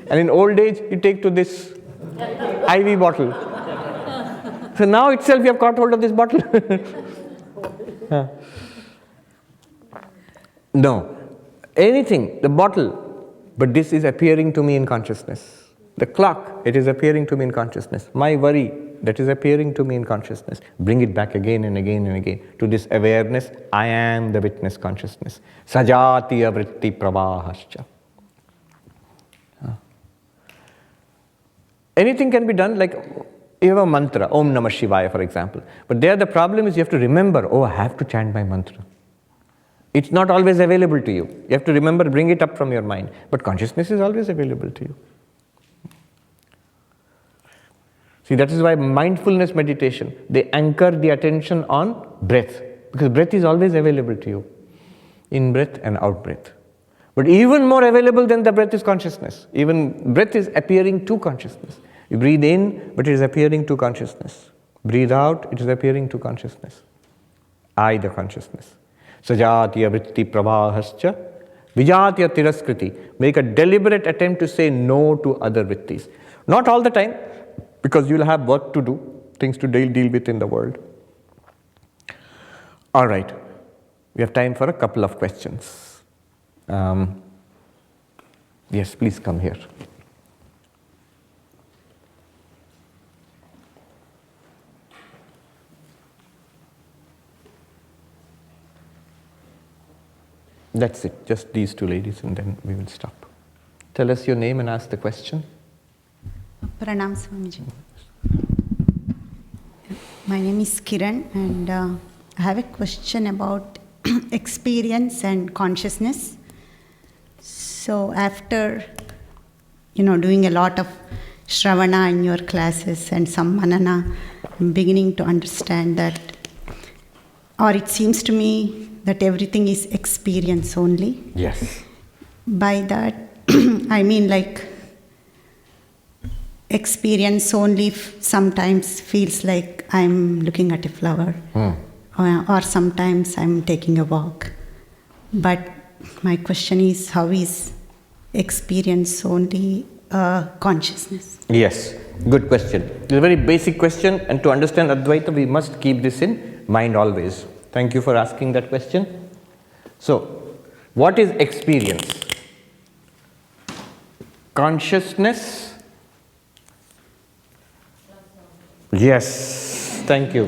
And in old age, you take to this IV bottle. So now itself you have caught hold of this bottle." No, anything, the bottle, but this is appearing to me in consciousness. The clock, it is appearing to me in consciousness. My worry, that is appearing to me in consciousness. Bring it back again and again and again to this awareness. I am the witness consciousness. Sajatiya vritti pravahascha. Anything can be done, like you have a mantra, Om Namah Shivaya, for example. But there the problem is you have to remember, I have to chant my mantra. It's not always available to you. You have to remember, bring it up from your mind. But consciousness is always available to you. See, that is why mindfulness meditation, they anchor the attention on breath. Because breath is always available to you. In breath and out breath. But even more available than the breath is consciousness. Even breath is appearing to consciousness. You breathe in, but it is appearing to consciousness. Breathe out, it is appearing to consciousness. I, the consciousness. Sajatiya vritti pravahascha vijatiya tiraskriti. Make a deliberate attempt to say no to other vrittis. Not all the time, because you'll have work to do, things to deal with in the world. All right, we have time for a couple of questions. Yes, please come here. That's it, just these two ladies, and then we will stop. Tell us your name and ask the question. Pranam Swamiji. My name is Kiran, and I have a question about experience and consciousness. So after, doing a lot of Shravana in your classes and some Manana, I'm beginning to understand that, or it seems to me that everything is experience only. Yes. By that, I mean experience only sometimes feels like I'm looking at a flower, or sometimes I'm taking a walk. But my question is, how is experience only consciousness? Yes, good question. It's a very basic question, and to understand Advaita, we must keep this in mind always. Thank you for asking that question. So, what is experience? Consciousness. Yes, thank you.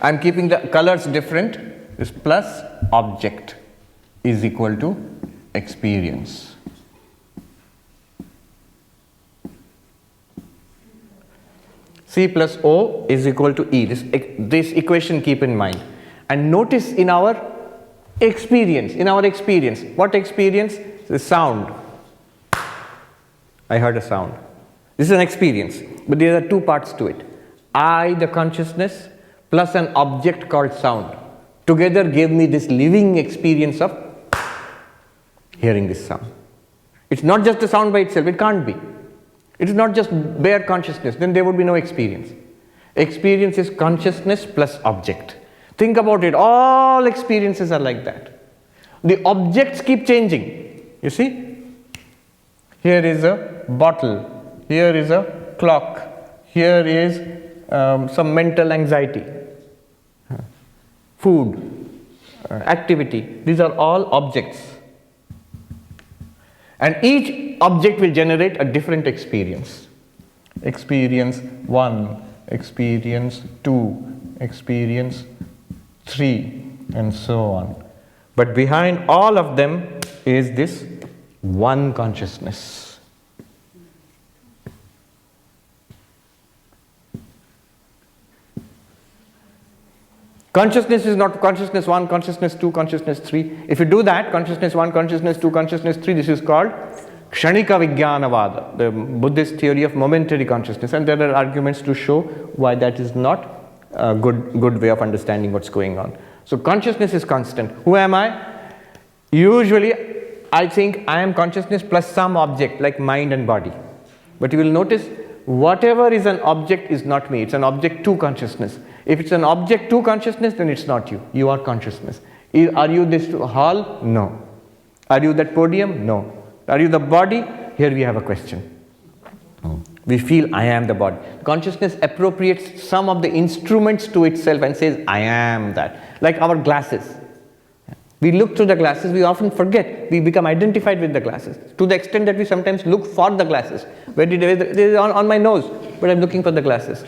I'm keeping the colors different. This plus object is equal to experience. C plus O is equal to E. This equation keep in mind. And notice in our experience, what experience? The sound. I heard a sound. This is an experience, but there are two parts to it. I, the consciousness, plus an object called sound, together gave me this living experience of hearing this sound. It's not just the sound by itself, it can't be. It is not just bare consciousness, then there would be no experience. Experience is consciousness plus object. Think about it, all experiences are like that. The objects keep changing. You see? Here is a bottle, here is a clock, here is some mental anxiety, food, activity. These are all objects. And each object will generate a different experience. Experience 1, experience 2, experience 3, and so on. But behind all of them is this one consciousness. Consciousness is not consciousness 1, consciousness 2, consciousness 3. If you do that, consciousness 1, consciousness 2, consciousness 3, this is called Kshanika Vijnanavada, the Buddhist theory of momentary consciousness. And there are arguments to show why that is not a good way of understanding what's going on. So consciousness is constant. Who am I? Usually, I think I am consciousness plus some object like mind and body. But you will notice whatever is an object is not me. It's an object to consciousness. If it's an object to consciousness, then it's not you. You are consciousness. Are you this hall? No. Are you that podium? No. Are you the body? Here we have a question. We feel I am the body. Consciousness appropriates some of the instruments to itself and says, I am that. Like our glasses. We look through the glasses, we often forget. We become identified with the glasses. To the extent that we sometimes look for the glasses. It is on my nose, but I'm looking for the glasses.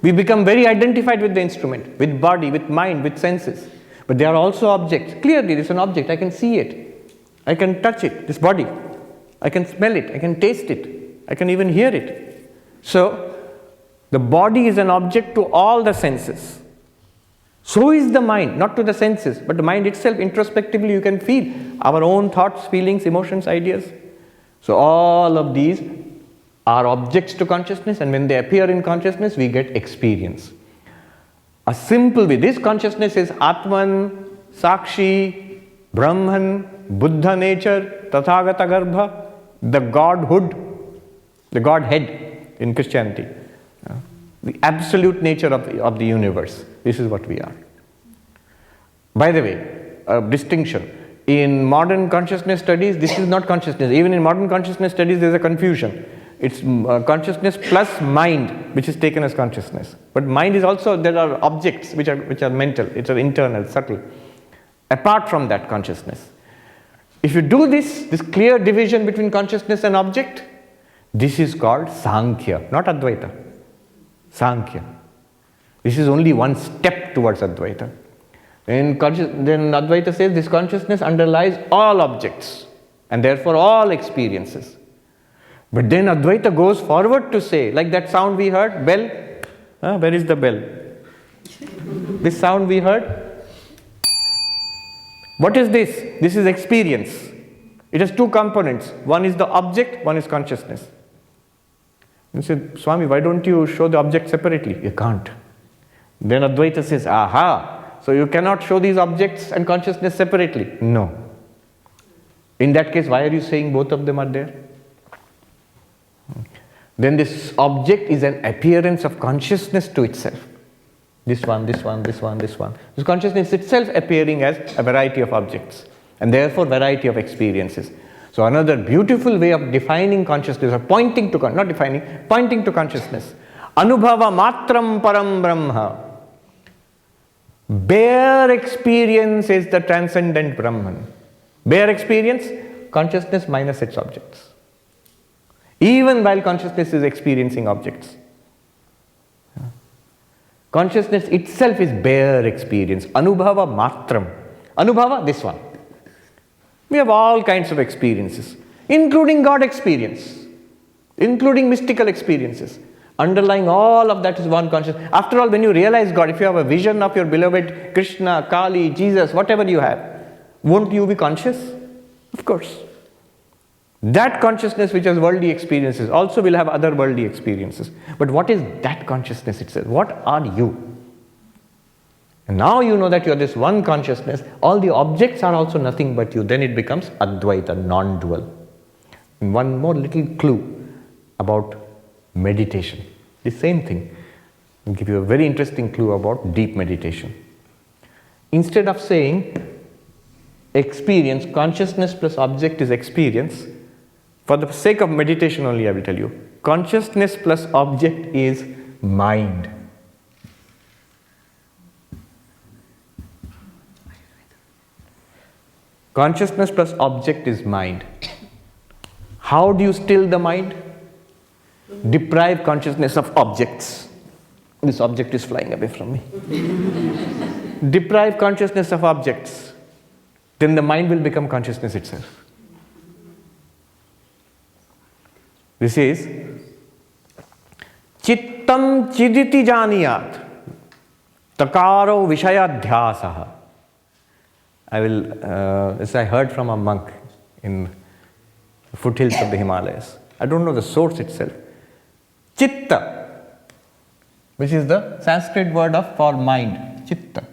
We become very identified with the instrument, with body, with mind, with senses. But they are also objects. Clearly, it's an object. I can see it. I can touch it, this body. I can smell it. I can taste it. I can even hear it. So, the body is an object to all the senses. So is the mind, not to the senses, but the mind itself, introspectively, you can feel our own thoughts, feelings, emotions, ideas. So, all of these are objects to consciousness, and when they appear in consciousness, we get experience. A simple way, this consciousness is Atman, Sakshi, Brahman, Buddha nature, Tathagata Garbha, the Godhood, the Godhead in Christianity, the absolute nature of the universe. This is what we are. By the way, a distinction. In modern consciousness studies, this is not consciousness. Even in modern consciousness studies, there is a confusion. It's consciousness plus mind, which is taken as consciousness. But mind is also, there are objects which are mental, which are internal, subtle. Apart from that consciousness. If you do this clear division between consciousness and object, this is called Sankhya, not Advaita. Sankhya. This is only one step towards Advaita. Then Advaita says this consciousness underlies all objects and therefore all experiences. But then Advaita goes forward to say, like that sound we heard, bell. Where is the bell? This sound we heard. What is this? This is experience. It has two components. One is the object, one is consciousness. You said, Swami, why don't you show the object separately? You can't. Then Advaita says, aha, so you cannot show these objects and consciousness separately. No. In that case, why are you saying both of them are there? Then this object is an appearance of consciousness to itself. This one, this one, this one, this one. This consciousness itself appearing as a variety of objects and therefore variety of experiences. So another beautiful way of defining consciousness, or pointing to, not defining, pointing to consciousness. Anubhava matram param brahma. Bare experience is the transcendent Brahman. Bare experience, consciousness minus its objects. Even while consciousness is experiencing objects. Consciousness itself is bare experience. Anubhava matram. Anubhava, this one. We have all kinds of experiences, including God experience, including mystical experiences. Underlying all of that is one consciousness. After all, when you realize God, if you have a vision of your beloved Krishna, Kali, Jesus, whatever you have, won't you be conscious? Of course. That consciousness which has worldly experiences also will have other worldly experiences. But what is that consciousness itself? What are you? And now you know that you are this one consciousness. All the objects are also nothing but you. Then it becomes Advaita, non-dual. And one more little clue about meditation. The same thing. I'll give you a very interesting clue about deep meditation. Instead of saying experience, consciousness plus object is experience, for the sake of meditation only I will tell you, consciousness plus object is mind. Consciousness plus object is mind. How do you still the mind? Deprive consciousness of objects. This object is flying away from me. Deprive consciousness of objects. Then the mind will become consciousness itself. This is Chittam Chiditi Janiyat. Takaro Vishayadhyasaha. This I heard from a monk in the foothills of the Himalayas. I don't know the source itself. Chitta, which is the Sanskrit word for mind. Chitta.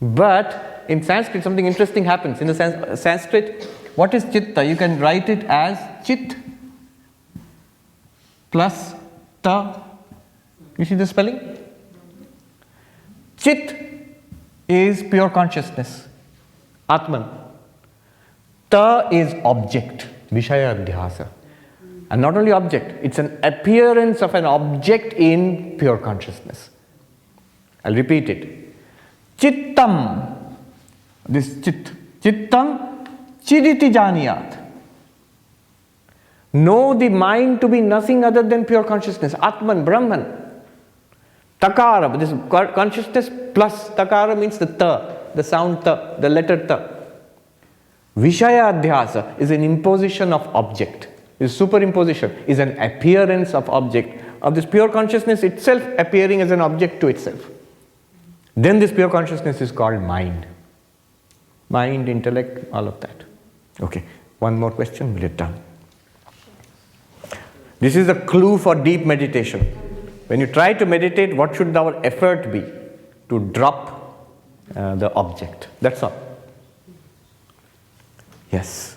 But in Sanskrit, something interesting happens. In the Sanskrit, what is chitta? You can write it as chit plus ta. You see the spelling? Chit is pure consciousness, Atman. Ta is object, Vishayadhyasa. And not only object, it's an appearance of an object in pure consciousness. I'll repeat it. Chittam, this chit, chittam chiditi janiyat. Know the mind to be nothing other than pure consciousness, Atman, Brahman. Takara, this consciousness plus takara means the ta, the sound ta, the letter ta. Vishayadhyasa is an imposition of object, is superimposition, is an appearance of object, of this pure consciousness itself appearing as an object to itself. Then this pure consciousness is called mind. Mind, intellect, all of that. Okay, one more question, we'll get done. This is a clue for deep meditation. When you try to meditate, what should our effort be? To drop the object. That's all. Yes.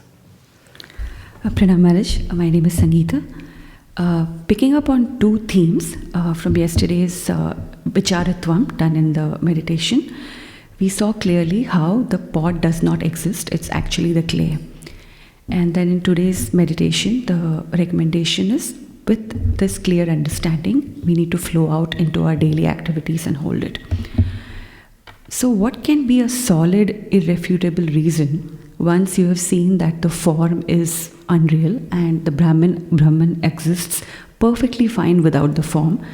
Pranam Maharaj, my name is Sangeeta. Picking up on two themes from yesterday's Vicharatvam done in the meditation, we saw clearly how the pot does not exist, it's actually the clay. And then in today's meditation, the recommendation is, with this clear understanding, we need to flow out into our daily activities and hold it. So what can be a solid, irrefutable reason once you have seen that the form is unreal and the Brahman exists perfectly fine without the form?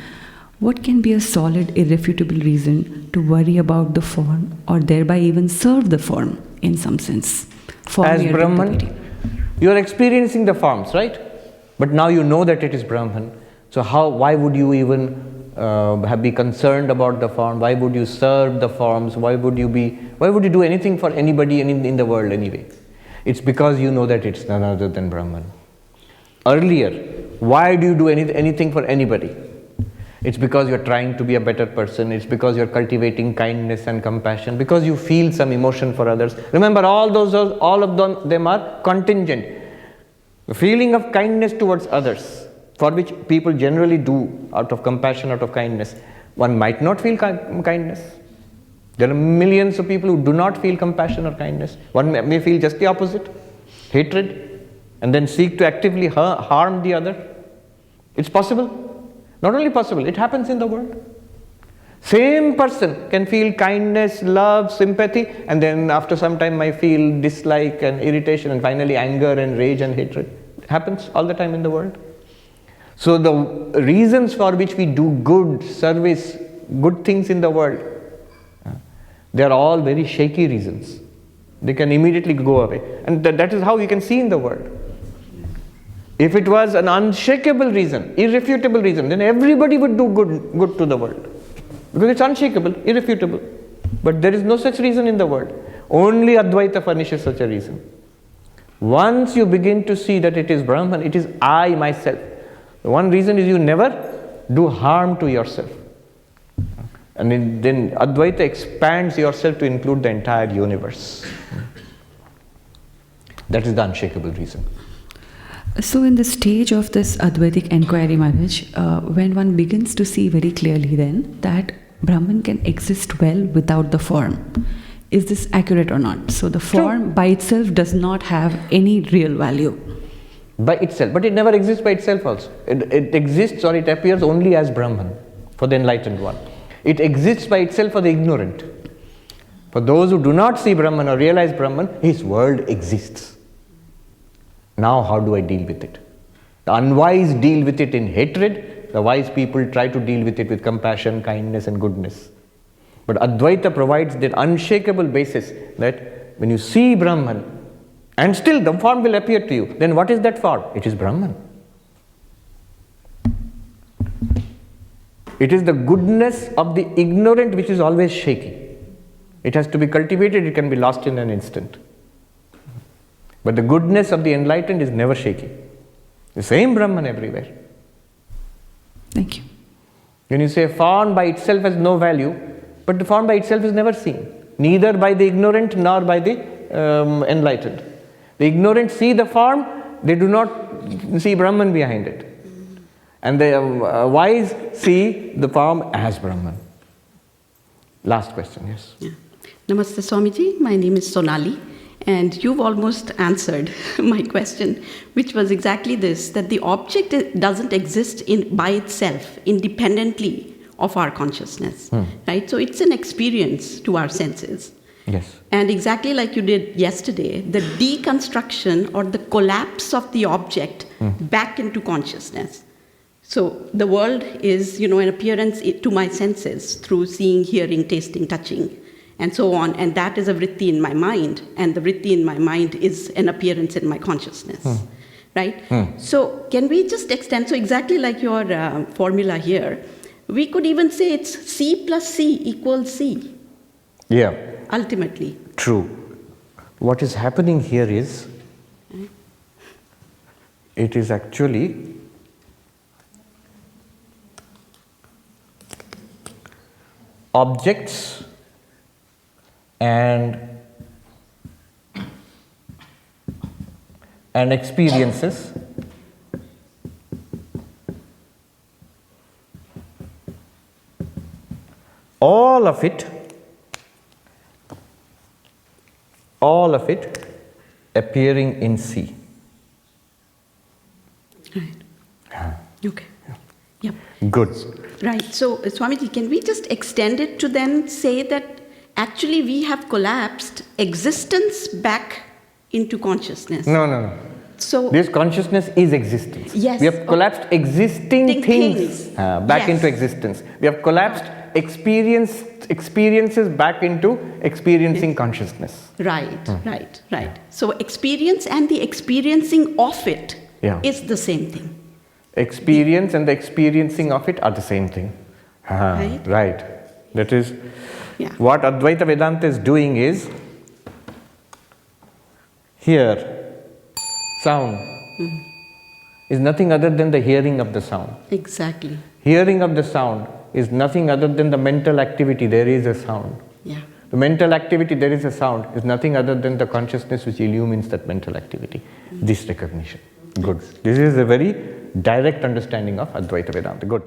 What can be a solid, irrefutable reason to worry about the form or thereby even serve the form in some sense? As Brahman, you are experiencing the forms, right? But now you know that it is Brahman. So why would you even be concerned about the form? Why would you serve the forms? Why would you do anything for anybody in the world anyway? It's because you know that it's none other than Brahman. Earlier, why do you do anything for anybody? It's because you're trying to be a better person. It's because you're cultivating kindness and compassion, because you feel some emotion for others. Remember, all of them are contingent. The feeling of kindness towards others, for which people generally do out of compassion, out of kindness. One might not feel kindness. There are millions of people who do not feel compassion or kindness. One may feel just the opposite, hatred, and then seek to actively harm the other. It's possible. Not only possible, it happens in the world. Same person can feel kindness, love, sympathy, and then after some time might feel dislike and irritation and finally anger and rage and hatred. It happens all the time in the world. So the reasons for which we do good service, good things in the world, they are all very shaky reasons. They can immediately go away. And that is how you can see in the world. If it was an unshakable reason, irrefutable reason, then everybody would do good to the world. Because it's unshakable, irrefutable. But there is no such reason in the world. Only Advaita furnishes such a reason. Once you begin to see that it is Brahman, it is I, myself. The one reason is you never do harm to yourself. And then Advaita expands yourself to include the entire universe. That is the unshakable reason. So in the stage of this Advaitic inquiry, Maharaj, when one begins to see very clearly then that Brahman can exist well without the form, is this accurate or not? So the form by itself does not have any real value. By itself, but it never exists by itself also. It exists or it appears only as Brahman for the enlightened one. It exists by itself for the ignorant. For those who do not see Brahman or realize Brahman, his world exists. Now how do I deal with it? The unwise deal with it in hatred. The wise people try to deal with it with compassion, kindness and goodness. But Advaita provides that unshakable basis that when you see Brahman and still the form will appear to you, then what is that form? It is Brahman. It is the goodness of the ignorant which is always shaky. It has to be cultivated, it can be lost in an instant. But the goodness of the enlightened is never shaky. The same Brahman everywhere. Thank you. When you say form by itself has no value, but the form by itself is never seen, neither by the ignorant nor by the enlightened. The ignorant see the form, they do not see Brahman behind it. And the wise see the form as Brahman. Last question, yes. Yeah. Namaste Swamiji, my name is Sonali, and you've almost answered my question, which was exactly this, that the object doesn't exist by itself, independently of our consciousness, right? So it's an experience to our senses. Yes. And exactly like you did yesterday, the deconstruction or the collapse of the object back into consciousness. So the world is, an appearance to my senses through seeing, hearing, tasting, touching, and so on. And that is a vritti in my mind. And the vritti in my mind is an appearance in my consciousness, right? So can we just extend, so exactly like your formula here, we could even say it's C plus C equals C. Yeah. Ultimately. True. What is happening here is, it is actually objects and experiences all of it appearing in C. Right. Okay. Yep. Good. Right. So, Swamiji, can we just extend it to then say that actually we have collapsed existence back into consciousness? No. So this consciousness is existence. Yes. We have collapsed existing things back Yes. into existence. We have collapsed experiences back into experiencing consciousness. Right. So experience and the experiencing of it is the same thing. Experience and the experiencing of it are the same thing. Right. That is what Advaita Vedanta is doing is, here, sound is nothing other than the hearing of the sound. Exactly. Hearing of the sound is nothing other than the mental activity, there is a sound. Yeah. The mental activity, there is a sound, is nothing other than the consciousness which illumines that mental activity. This recognition. Good. This is a very direct understanding of Advaita Vedanta. Good.